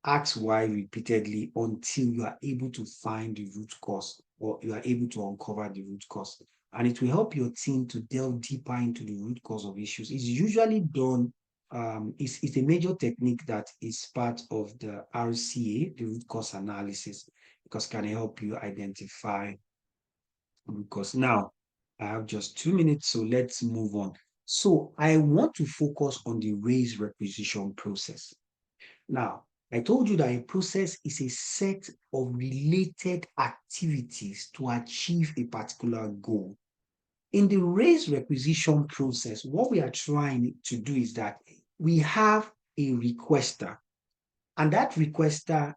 Speaker 1: ask why repeatedly until you are able to find the root cause, or you are able to uncover the root cause. And it will help your team to delve deeper into the root cause of issues. It's usually done, it's a major technique that is part of the RCA, the root cause analysis, because it can help you identify root cause. Now, I have just 2 minutes, so let's move on. So I want to focus on the raise requisition process. Now, I told you that a process is a set of related activities to achieve a particular goal. In the raise requisition process, what we are trying to do is that we have a requester, and that requester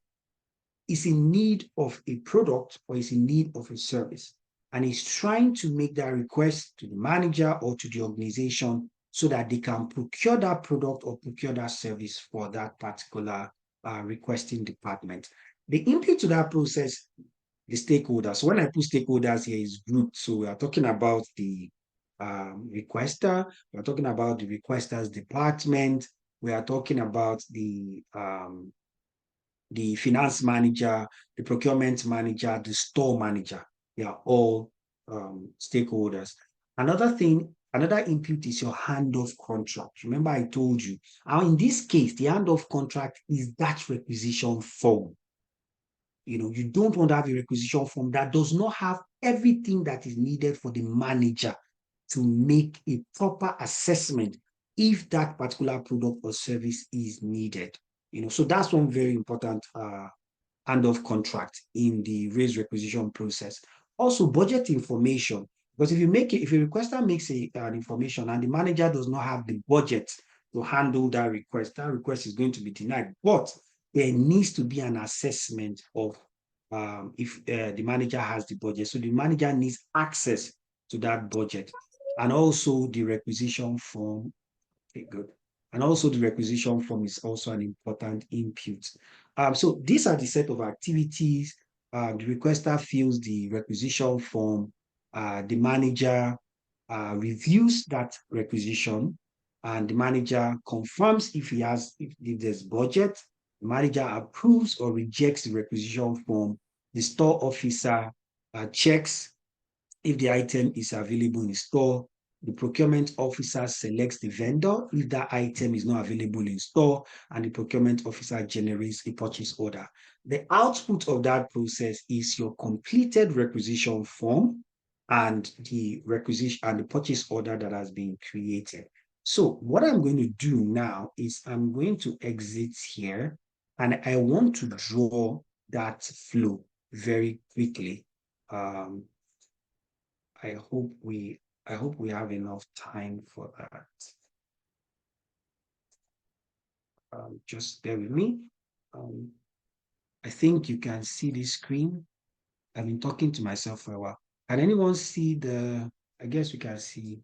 Speaker 1: is in need of a product or is in need of a service, and is trying to make that request to the manager or to the organization so that they can procure that product or procure that service for that particular requesting department. The input to that process, the stakeholders. So when I put stakeholders here, is group. So we are talking about the requester. We are talking about the requester's department. We are talking about the finance manager, the procurement manager, the store manager. They are all stakeholders. Another thing, another input is your handoff contract. Remember, I told you. Now, in this case, the handoff contract is that requisition form. You don't want to have a requisition form that does not have everything that is needed for the manager to make a proper assessment if that particular product or service is needed. So that's one very important handoff contract in the raise requisition process. Also, budget information, because if a requester makes an information and the manager does not have the budget to handle that request is going to be denied. But there needs to be an assessment of if the manager has the budget. So the manager needs access to that budget, and also the requisition form. Okay, good. And also the requisition form is also an important input. So these are the set of activities. The requester fills the requisition form. The manager reviews that requisition, and the manager confirms if there's budget. The manager approves or rejects the requisition form. The store officer checks if the item is available in store. The procurement officer selects the vendor if that item is not available in store, and the procurement officer generates a purchase order. The output of that process is your completed requisition form and the requisition and the purchase order that has been created. So what I'm going to do now is I'm going to exit here, and I want to draw that flow very quickly. I hope we have enough time for that. Just bear with me. I think you can see this screen. I've been talking to myself for a while. Can anyone see I guess we can see.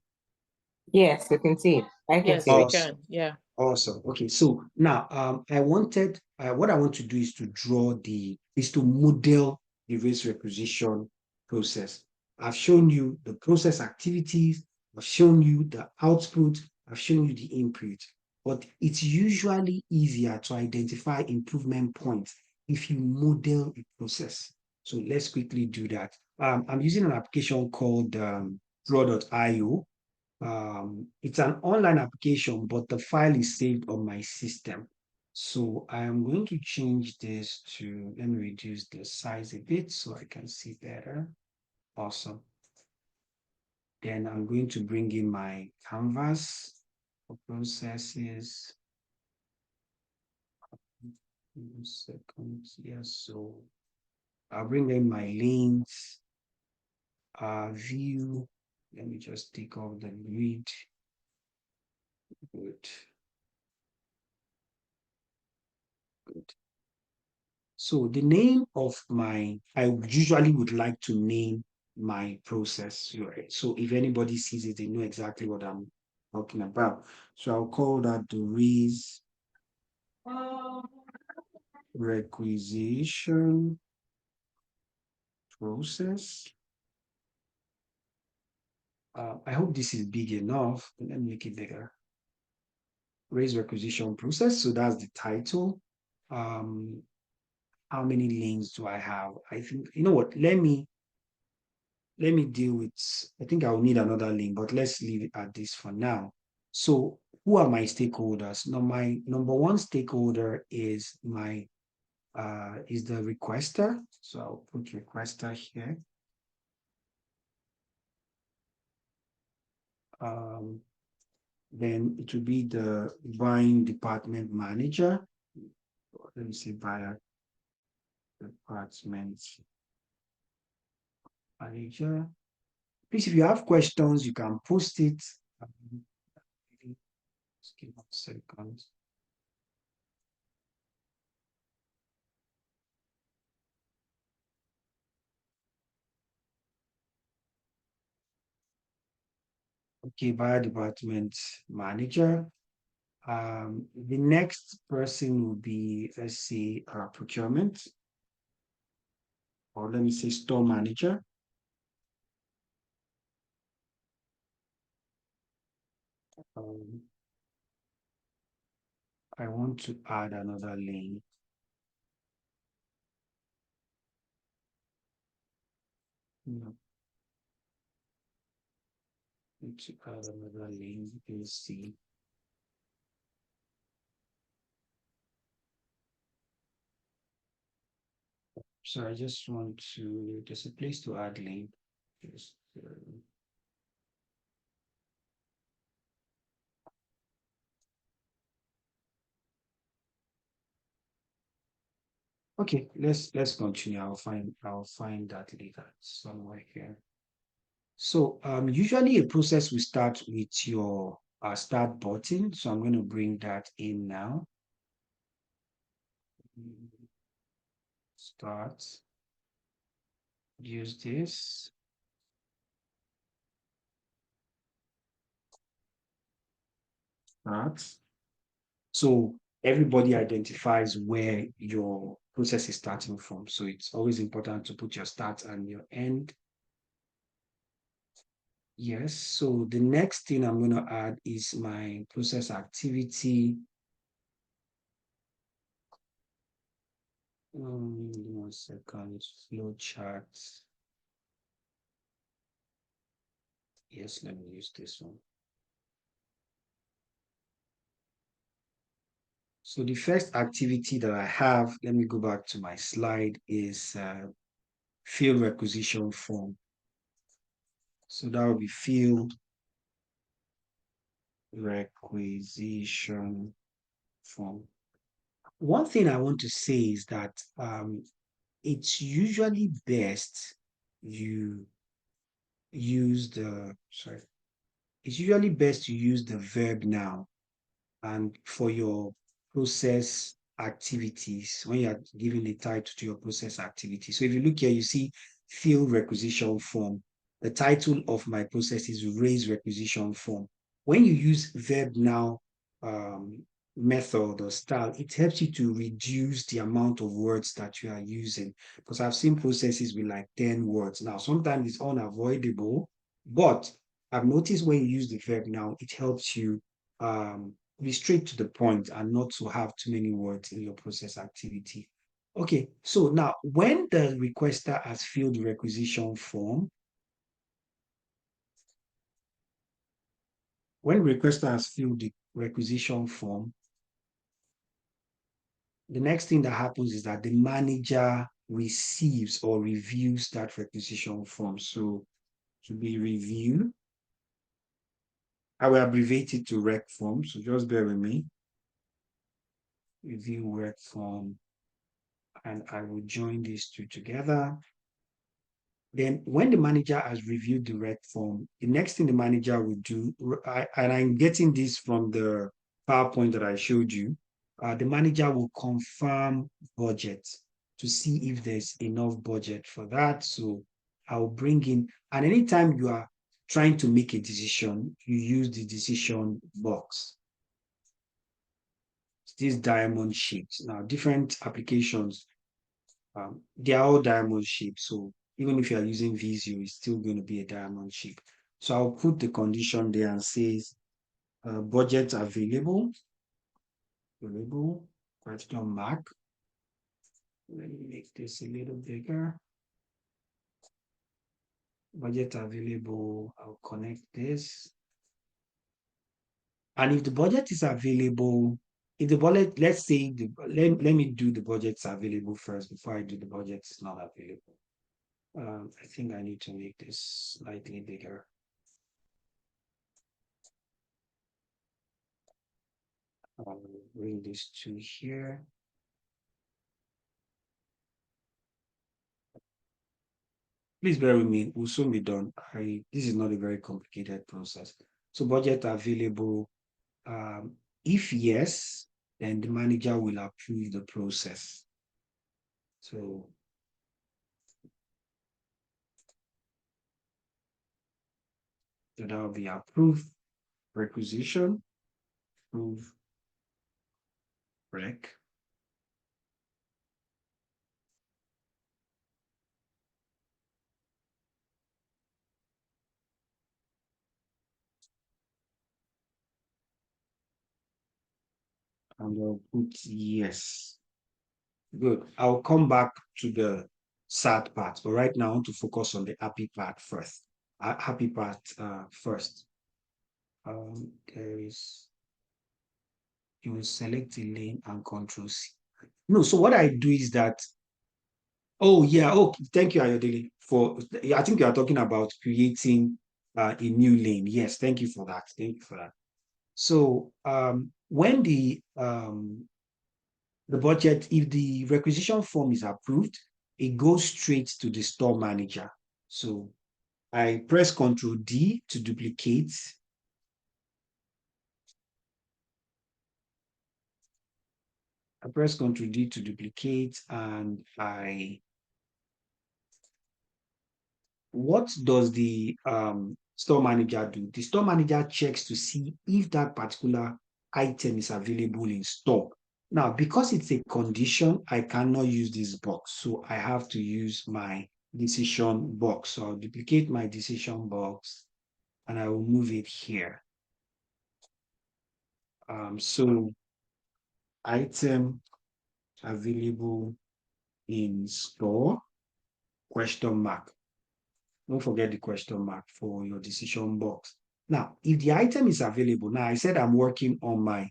Speaker 3: Yes, you can see it. I can see
Speaker 2: we
Speaker 3: it.
Speaker 2: can. Yeah.
Speaker 1: Awesome. Okay, so now what I want to do is to model the raise requisition process. I've shown you the process activities, I've shown you the output, I've shown you the input. But it's usually easier to identify improvement points if you model a process. So let's quickly do that. I'm using an application called fraught.io. It's an online application, but the file is saved on my system. So I am going to change this to, let me reduce the size a bit so I can see better. Awesome. Then I'm going to bring in my canvas for processes. Seconds, yes. So I'll bring in my links, view. Let me just take off the grid. Good. Good. So the name of I usually would like to name my process, right? So if anybody sees it, they know exactly what I'm talking about. So I'll call that the requisition process. I hope this is big enough. Let me make it bigger. Raise requisition process. So that's the title. How many lanes do I have? I think, you know what, let me deal with, I think I'll need another link, but let's leave it at this for now. So who are my stakeholders? Now, my number one stakeholder is the requester. So I'll put requester here. Then it will be the buying department manager. Let me say buyer department manager. Please, if you have questions, you can post it. Just give 1 second. Okay, buyer department manager. The next person will be, let's say, procurement, or let me say store manager. I want to add another lane. No. Need to add another lane. You'll see. So I just want to, there's a place to add link. Just, okay, let's continue. I'll find that later somewhere here. So usually a process will start with your start button. So I'm going to bring that in now. Start. Use this. Start. So everybody identifies where your process is starting from. So it's always important to put your start and your end. Yes, so the next thing I'm going to add is my process activity. 1 second, flow chart. Yes, let me use this one. So the first activity that I have, let me go back to my slide, is field requisition form. So that will be field requisition form. One thing I want to say is that it's usually best you use it's usually best to use the verb now and for your process activities when you are giving a title to your process activity. So if you look here, you see field requisition form. The title of my process is raise requisition form. When you use verb now method or style, it helps you to reduce the amount of words that you are using. Because I've seen processes with like 10 words. Now, sometimes it's unavoidable, but I've noticed when you use the verb now, it helps you be straight to the point and not to have too many words in your process activity. Okay, so now when the requester has filled the requisition form, when the requester has filled the requisition form, the next thing that happens is that the manager receives or reviews that requisition form. So to be reviewed, I will abbreviate it to rec form. So just bear with me. Review rec form, and I will join these two together. Then when the manager has reviewed the rec form, the next thing the manager will do, and I'm getting this from the PowerPoint that I showed you, the manager will confirm budget to see if there's enough budget for that. So I'll bring in, and anytime you are trying to make a decision, you use the decision box. This diamond shaped. Now, different applications, they are all diamond shaped. So even if you are using Visio, it's still going to be a diamond shape. So I'll put the condition there and says budget available, question mark. Let me make this a little bigger. Budget available, I'll connect this. And if the budget is available, if the budget, let's say, let me do the budgets available first before I do the budgets not available. I think I need to make this slightly bigger. I'll bring this to here. Please bear with me, we'll soon be done. This is not a very complicated process. So budget available, if yes, then the manager will approve the process. So that will be approved requisition, approve rec. And I'll put yes. Good. I'll come back to the sad part, but right now I want to focus on the happy part first. Happy part first. There is, you will select a lane and control C. No, so what I do is that, oh yeah, oh, thank you, Ayodele, for, I think you are talking about creating a new lane. Yes, thank you for that. Thank you for that. So when the budget, if the requisition form is approved, it goes straight to the store manager. So I press Ctrl D to duplicate. I press Ctrl D to duplicate, and what does the store manager do? The store manager checks to see if that particular item is available in stock. Now, because it's a condition, I cannot use this box. So I have to use my decision box. So I'll duplicate my decision box and I will move it here. So item available in store, question mark. Don't forget the question mark for your decision box. Now, if the item is available, now I said I'm working on my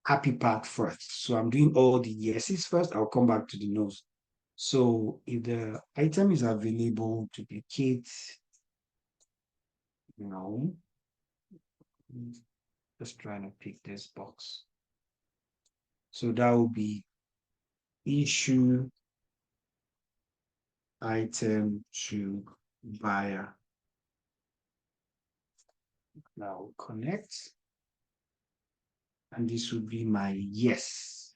Speaker 1: happy part first. So I'm doing all the yeses first. I'll come back to the no's. So if the item is available, duplicate, no. Just trying to pick this box. So that will be issue item to buyer. Now connect. And this would be my yes.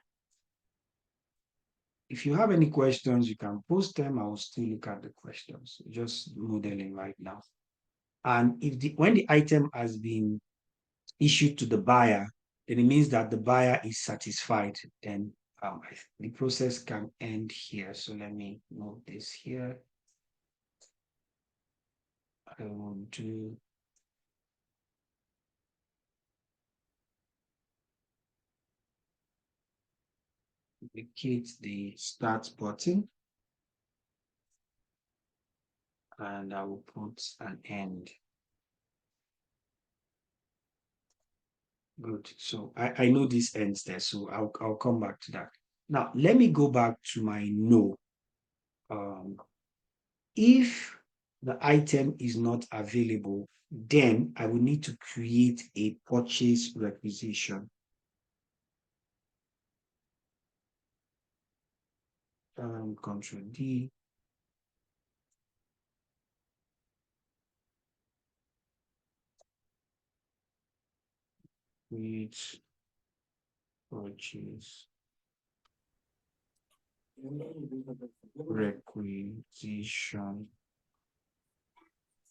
Speaker 1: If you have any questions, you can post them. I will still look at the questions. Just modeling right now. And if when the item has been issued to the buyer, then it means that the buyer is satisfied. Then the process can end here. So let me move this here. I will do duplicate the start button, and I will put an end. Good. So I know this ends there, so I'll come back to that. Now let me go back to my no. If the item is not available, then I will need to create a purchase requisition. Control D. Create purchase requisition.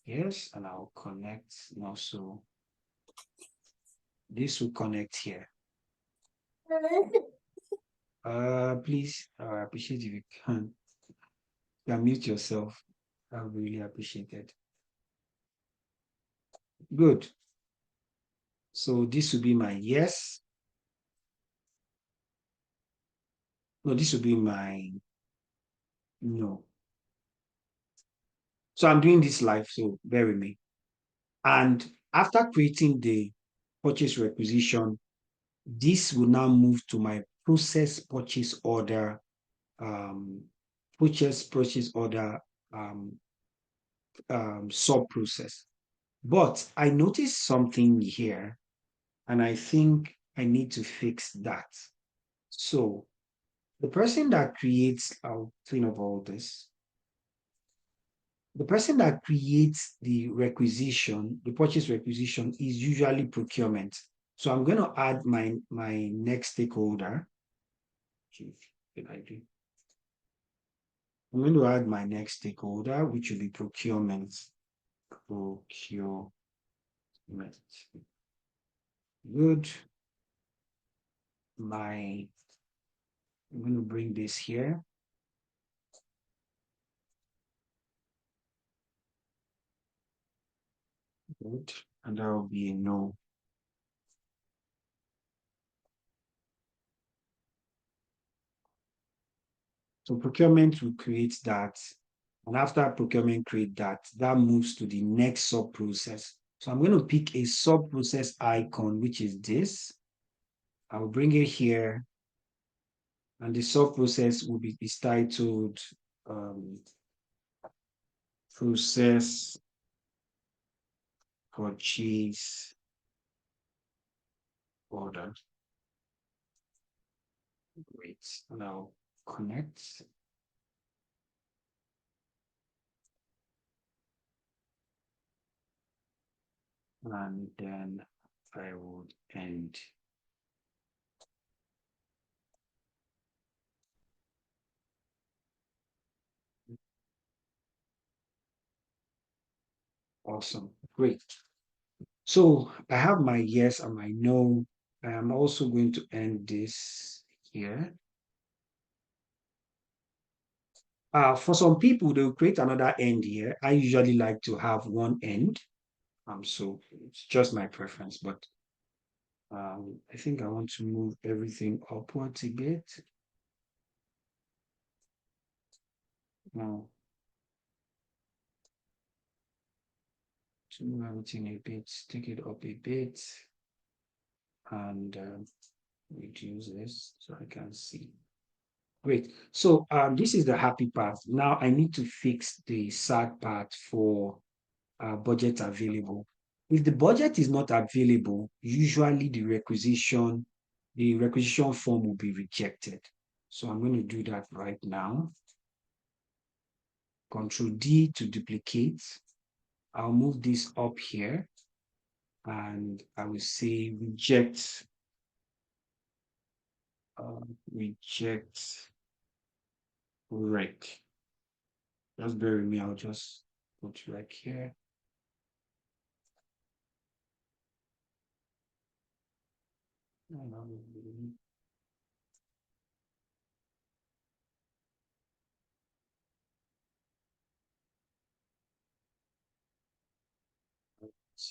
Speaker 1: Yes, and I'll connect now. So this will connect here. Please, I appreciate if you can mute yourself. I really appreciate it. Good. So this will be my yes. No, this will be my no. So I'm doing this live, so bear with me. And after creating the purchase requisition, this will now move to my process purchase order, purchase order sub process. But I noticed something here, and I think I need to fix that. So the person that creates, I'll clean up all this. The person that creates the requisition, the purchase requisition, is usually procurement. So I'm going to add my next stakeholder. What I do? I'm going to add my next stakeholder, which will be procurement. Procurement. Good. I'm going to bring this here. Good. And that will be a no. So procurement will create that. And after procurement create that, that moves to the next sub process. So I'm going to pick a sub process icon, which is this. I'll bring it here. And the sub process will be titled process purchase order. Great. And I'll connect. And then I would end. Awesome. Great. So I have my yes and my no. I am also going to end this here. For some people, they'll create another end here. I usually like to have one end. So it's just my preference, but I think I want to move everything upwards a bit. Now, to move everything a bit, take it up a bit, and reduce this so I can see. Great. So this is the happy part. Now I need to fix the sad part for budget available. If the budget is not available, usually the requisition form will be rejected. So I'm going to do that right now. Control D to duplicate. I'll move this up here and I will say reject. Reject rec. Just bear with me. I'll just put rec here. This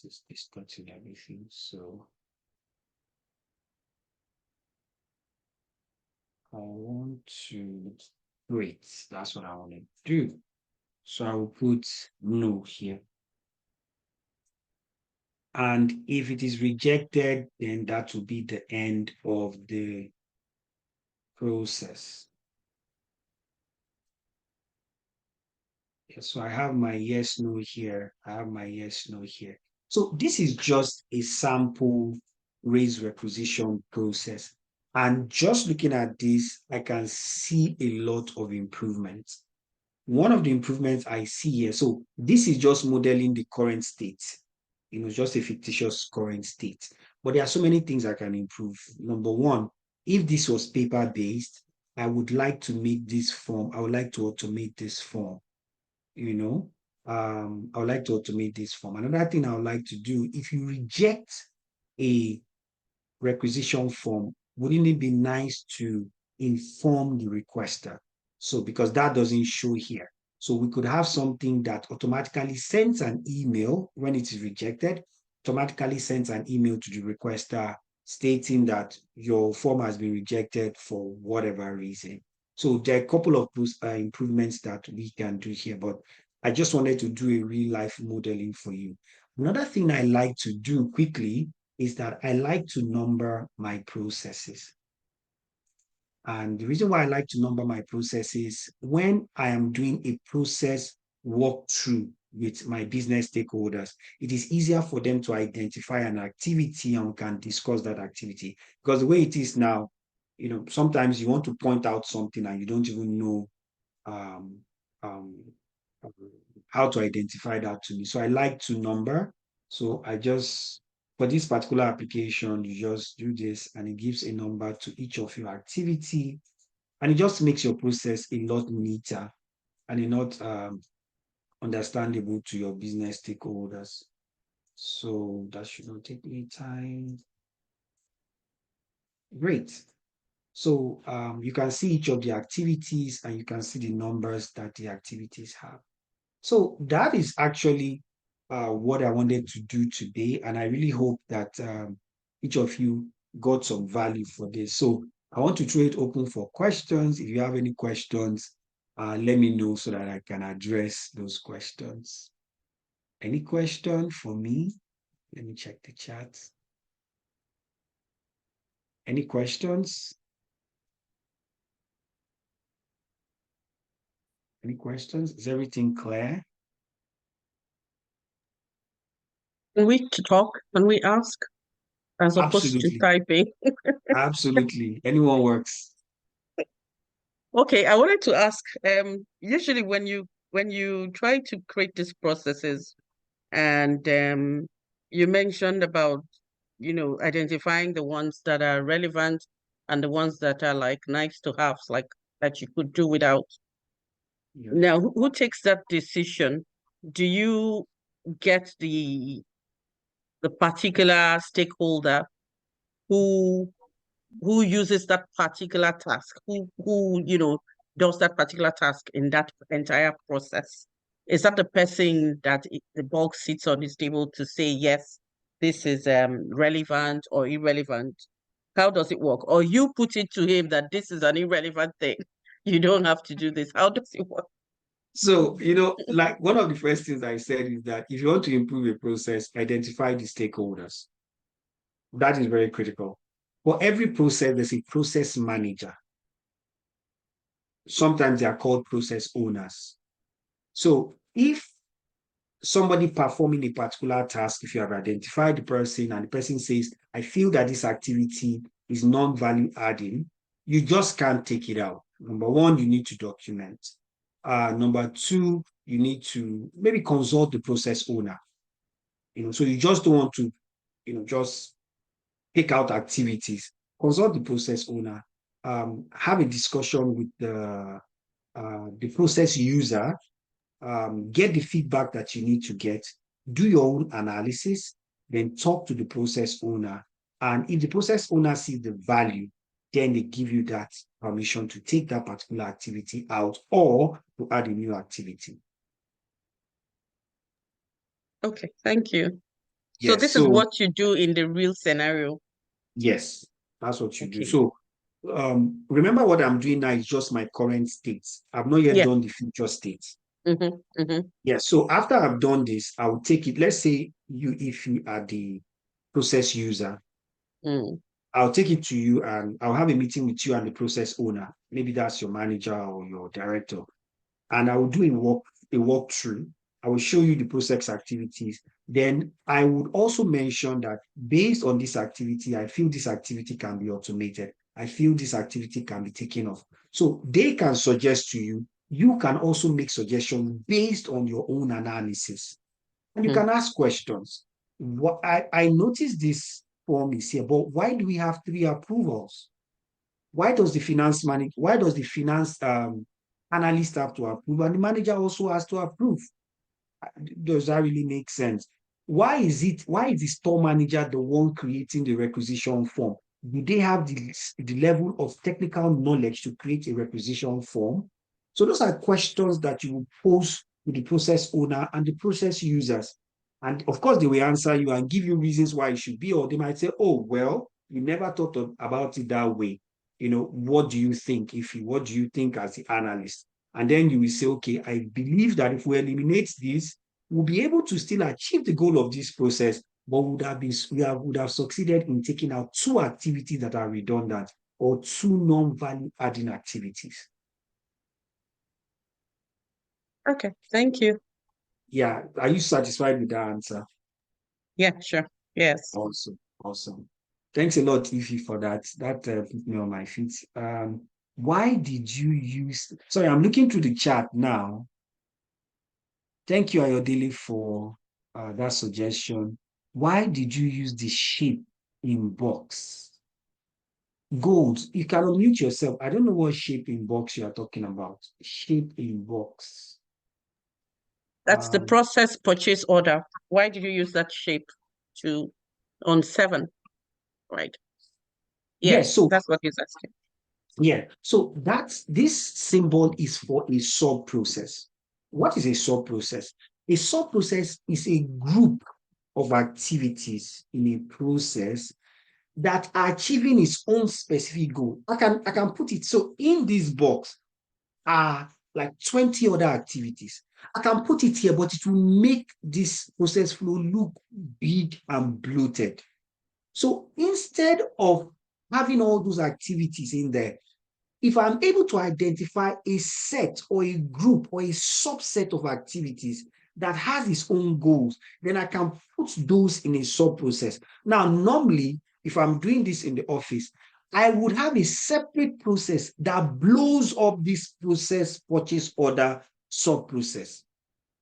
Speaker 1: is discussing everything. So I want to wait. That's what I want to do. So I will put no here. And if it is rejected, then that will be the end of the process. Yeah, so I have my yes, no here. I have my yes, no here. So this is just a sample raise requisition process. And just looking at this, I can see a lot of improvements. One of the improvements I see here, so this is just modeling the current state, just a fictitious current state. But there are so many things I can improve. Number one, if this was paper-based, I would like to make this form, I would like to automate this form, I would like to automate this form. Another thing I would like to do, if you reject a requisition form, wouldn't it be nice to inform the requester? So because that doesn't show here. So we could have something that automatically sends an email when it is rejected, automatically sends an email to the requester stating that your form has been rejected for whatever reason. So there are a couple of those improvements that we can do here, but I just wanted to do a real life modeling for you. Another thing I like to do quickly is that I like to number my processes. And the reason why I like to number my processes, when I am doing a process walkthrough with my business stakeholders, it is easier for them to identify an activity and we can discuss that activity. Because the way it is now, sometimes you want to point out something and you don't even know um, um, how to identify that to me. So I like to number. So for this particular application, you just do this and it gives a number to each of your activity. And it just makes your process a lot neater and a lot understandable to your business stakeholders. So that should not take any time. Great. So you can see each of the activities and you can see the numbers that the activities have. So that is actually what I wanted to do today. And I really hope that each of you got some value for this. So I want to throw it open for questions. If you have any questions, let me know so that I can address those questions. Any question for me? Let me check the chat. Any questions? Any questions? Is everything clear?
Speaker 2: Can we talk? Can we ask? As opposed to
Speaker 1: Absolutely.
Speaker 2: typing.
Speaker 1: Absolutely. Anyone works.
Speaker 2: Okay, I wanted to ask, usually when you try to create these processes and you mentioned about, identifying the ones that are relevant and the ones that are like nice to have, like that you could do without.
Speaker 1: Yeah.
Speaker 2: Now, who takes that decision? Do you get the particular stakeholder who uses that particular task, who does that particular task in that entire process? Is that the person that the bulk sits on his table to say, yes, this is relevant or irrelevant? How does it work? Or you put it to him that this is an irrelevant thing. You don't have to do this. How does it work?
Speaker 1: So, like one of the first things I said is that if you want to improve a process, identify the stakeholders. That is very critical. For every process, there's a process manager. Sometimes they are called process owners. So if somebody performing a particular task, if you have identified the person and the person says, I feel that this activity is non-value adding, you just can't take it out. Number one, you need to document. Number two, you need to maybe consult the process owner. So you just don't want to, just pick out activities. Consult the process owner. Have a discussion with the process user. Get the feedback that you need to get. Do your own analysis. Then talk to the process owner And if the process owner sees the value, then they give you that permission to take that particular activity out or to add a new activity.
Speaker 2: Okay, thank you. So
Speaker 1: Yes,
Speaker 2: this is what you do in the real scenario.
Speaker 1: yes, that's what you do.
Speaker 2: Okay.
Speaker 1: So remember what I'm doing now is just my current state. I've not yet
Speaker 2: Yeah.
Speaker 1: done the future state.
Speaker 2: Mm-hmm.
Speaker 1: Yeah, so after I've done this, I will take it. Let's say if you are the process user, I'll take it to you and I'll have a meeting with you and the process owner. Maybe that's your manager or your director. And I will do a walkthrough. I will show you the process activities. Then I would also mention that based on this activity, I feel this activity can be automated. I feel this activity can be taken off. So they can suggest to you. You can also make suggestions based on your own analysis. And you can ask questions. What I noticed this form is here, but why do we have 3 approvals? Why does the finance analyst have to approve and the manager also has to approve? Does that really make sense? Why is the store manager the one creating the requisition form? Do they have the level of technical knowledge to create a requisition form? So those are questions that you will pose to the process owner and the process users. And of course, they will answer you and give you reasons why it should be, or they might say, oh, well, you never thought about it that way. What do you think what do you think as the analyst? And then you will say, okay, I believe that if we eliminate this, we'll be able to still achieve the goal of this process, but would have succeeded in taking out 2 activities that are redundant or 2 non-value adding activities.
Speaker 2: Okay, thank you.
Speaker 1: Yeah, are you satisfied with that answer?
Speaker 2: Yeah, sure. Yes.
Speaker 1: Awesome. Thanks a lot, Ify, for that. That put me on my feet. Why did you use? Sorry, I'm looking through the chat now. Thank you, Ayodele, for that suggestion. Why did you use the shape in box? Gold, you can unmute yourself. I don't know what shape in box you are talking about. Shape in box.
Speaker 2: That's the process purchase order. Why did you use that shape on 7? Right.
Speaker 1: Yes, so
Speaker 2: that's what he's asking.
Speaker 1: Yeah, so this symbol is for a sub-process. What is a sub-process? A sub-process is a group of activities in a process that are achieving its own specific goal. I can put it, so in this box are like 20 other activities. I can put it here, but it will make this process flow look big and bloated. So instead of having all those activities in there, if I'm able to identify a set or a group or a subset of activities that has its own goals, then I can put those in a sub-process. Now, normally, if I'm doing this in the office, I would have a separate process that blows up this process purchase order sub-process.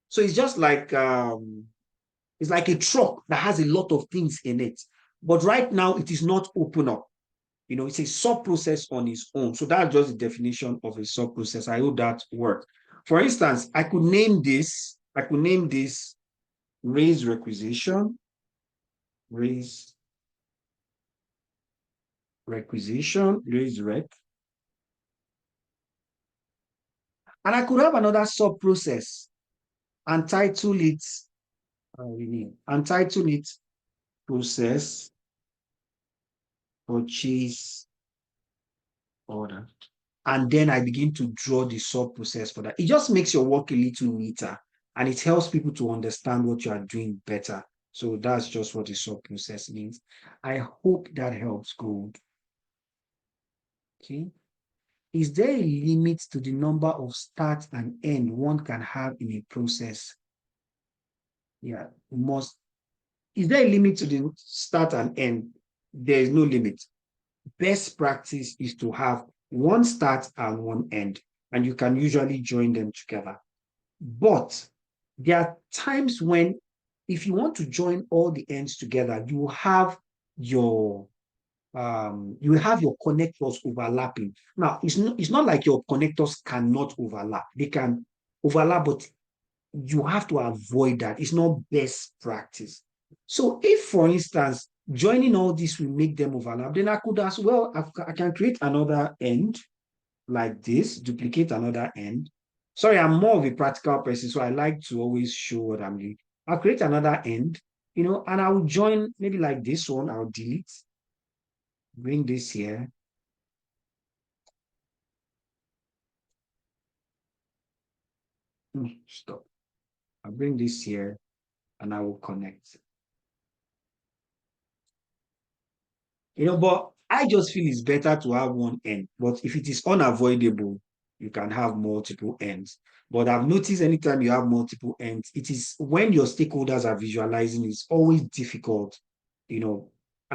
Speaker 1: So it's just like it's like a truck that has a lot of things in it. But right now, it is not open up. It's a sub-process on its own. So that's just the definition of a sub-process. I hope that worked. For instance, I could name this raise requisition, raise rec. And I could have another sub-process and title it process purchase order. And then I begin to draw the sub-process for that. It just makes your work a little neater and it helps people to understand what you are doing better. So that's just what the sub-process means. I hope that helps, Gold. Okay. Is there a limit to the number of start and end one can have in a process? Yeah, is there a limit to the start and end? There is no limit. Best practice is to have one start and one end, and you can usually join them together. But there are times when, if you want to join all the ends together, you have your connectors overlapping. Now, it's not like your connectors cannot overlap. They can overlap, but you have to avoid that. It's not best practice. So if, for instance, joining all this will make them overlap. Then I could as well, I can create another end like this, duplicate another end. Sorry, I'm more of a practical person, so I like to always show what I'm doing. I'll create another end, and I will join maybe like this one. I'll delete, bring this here. Stop. I'll bring this here and I will connect. But I just feel it's better to have one end. But if it is unavoidable, you can have multiple ends. But I've noticed anytime you have multiple ends, it is when your stakeholders are visualizing, it's always difficult, and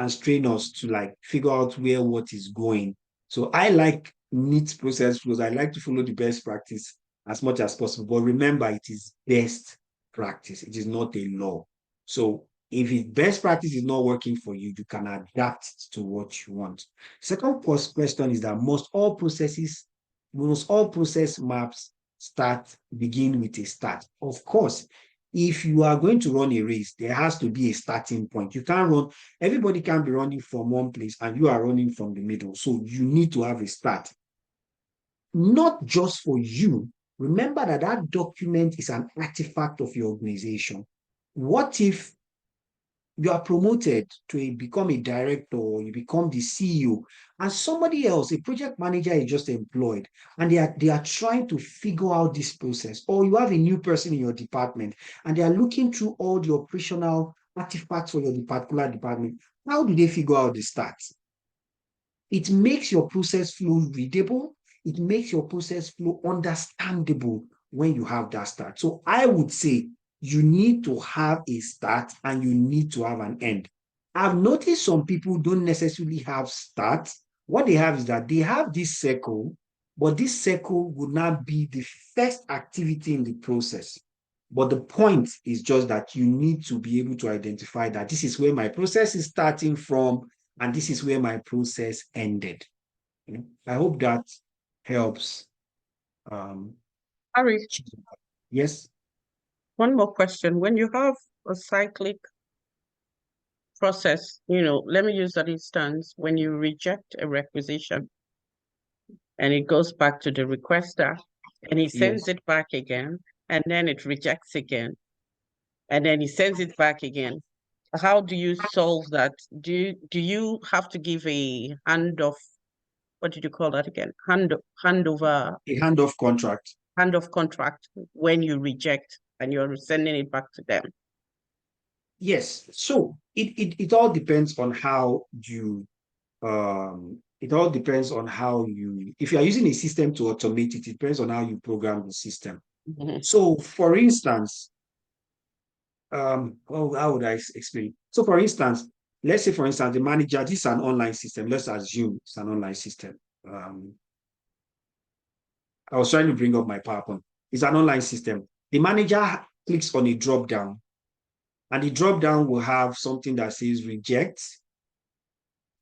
Speaker 1: strain us to like figure out where what is going. So I like neat process flows. I like to follow the best practice as much as possible. But remember, it is best practice. It is not a law. So if best practice is not working for you, you can adapt to what you want. Second question is that must all process maps begin with a start? Of course, if you are going to run a race, there has to be a starting point. You can't run, everybody can be running from one place and you are running from the middle. So you need to have a start. Not just for you. Remember that that document is an artifact of your organization. What if you are promoted to become a director, or you become the CEO, and somebody else, a project manager, is just employed, and they are trying to figure out this process, or you have a new person in your department, and they are looking through all the operational artifacts for your particular department. How do they figure out the stats? It makes your process flow readable. It makes your process flow understandable when you have that start. So I would say you need to have a start and you need to have an end. I've noticed some people don't necessarily have start. What they have is that they have this circle, but this circle would not be the first activity in the process. But the point is just that you need to be able to identify that this is where my process is starting from, and this is where my process ended. I hope that helps.
Speaker 2: Harry,
Speaker 1: Yes.
Speaker 2: one more question. When you have a cyclic process, let me use that instance. When you reject a requisition and it goes back to the requester and he sends it back again, and then it rejects again, and then he sends it back again. How do you solve that? Do you have to give a handoff? What did you call that again? Handover.
Speaker 1: A handoff contract.
Speaker 2: Handoff contract when you reject and you're sending it back to them.
Speaker 1: Yes. So it all depends on how you it all depends on how you, if you are using a system to automate it, it depends on how you program the system. So for instance, how would I explain? So for instance, let's say, for instance, the manager, this is an online system. Let's assume it's an online system. I was trying to bring up my PowerPoint. It's an online system. The manager clicks on a drop down, and the drop down will have something that says reject,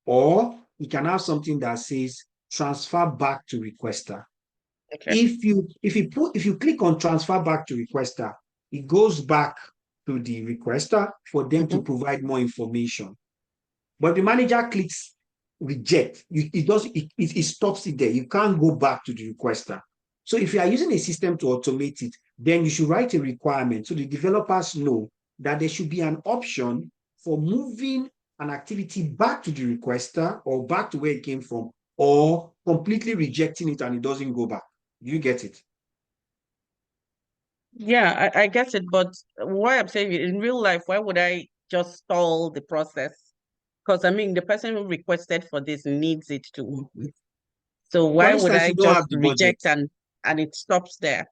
Speaker 1: or you can have something that says transfer back to requester.
Speaker 2: Okay.
Speaker 1: If you click on transfer back to requester, it goes back to the requester for them to provide more information. But the manager clicks reject, it stops it there. You can't go back to the requester. So if you are using a system to automate it, then you should write a requirement so the developers know that there should be an option for moving an activity back to the requester or back to where it came from, or completely rejecting it and it doesn't go back. Do you get it?
Speaker 2: Yeah, I get it. But why I'm saying it, in real life, why would I just stall the process? Because I mean, the person who requested for this needs it too. So why would I just reject and it stops there?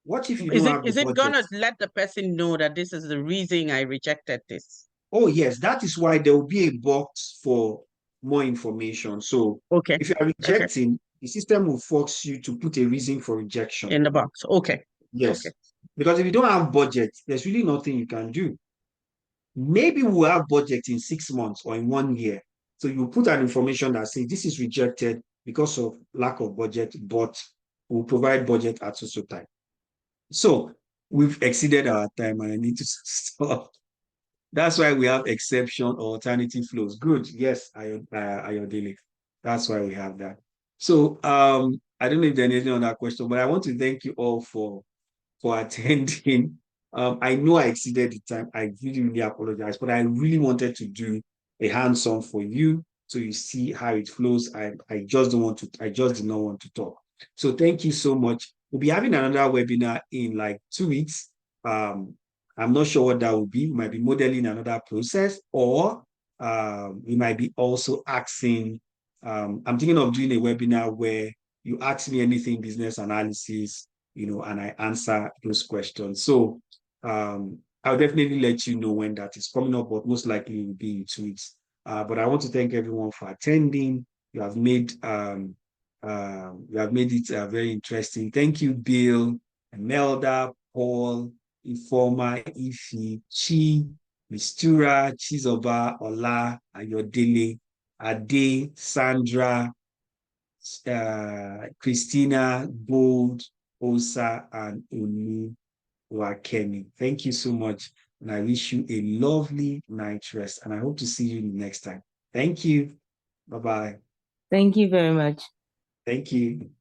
Speaker 1: What if you don't have the budget?
Speaker 2: Is it gonna let the person know that this is the reason I rejected this?
Speaker 1: Oh, yes, that is why there will be a box for more information. So if you are rejecting, the system will force you to put a reason for rejection
Speaker 2: in the box. Okay.
Speaker 1: Yes.
Speaker 2: Okay.
Speaker 1: Because if you don't have budget, there's really nothing you can do. Maybe we'll have budget in 6 months or in 1 year. So you put an information that says this is rejected because of lack of budget, but we'll provide budget at so time. So we've exceeded our time and I need to stop. That's why we have exception or alternative flows. Good. Yes, Ayodele. That's why we have that. So I don't know if there's anything on that question, but I want to thank you all for attending. I know I exceeded the time. I really, really apologize, but I really wanted to do a hands-on for you so you see how it flows. I just don't want to, I just did not want to talk. So thank you so much. We'll be having another webinar in like 2 weeks. I'm not sure what that will be. We might be modeling another process, or we might be also asking, I'm thinking of doing a webinar where you ask me anything business analysis, and I answer those questions. So I'll definitely let you know when that is coming up, but most likely it will be in 2 weeks. But I want to thank everyone for attending. You have made it very interesting. Thank you, Bill, Imelda, Paul, Ifoma, Ifi, Chi, Mistura, Chizoba, Ola, Ayodele, Ade, Sandra, Christina, Gold, Osa, and Olu Wakemi. Thank you so much. And I wish you a lovely night rest. And I hope to see you next time. Thank you. Bye-bye.
Speaker 3: Thank you very much.
Speaker 1: Thank you.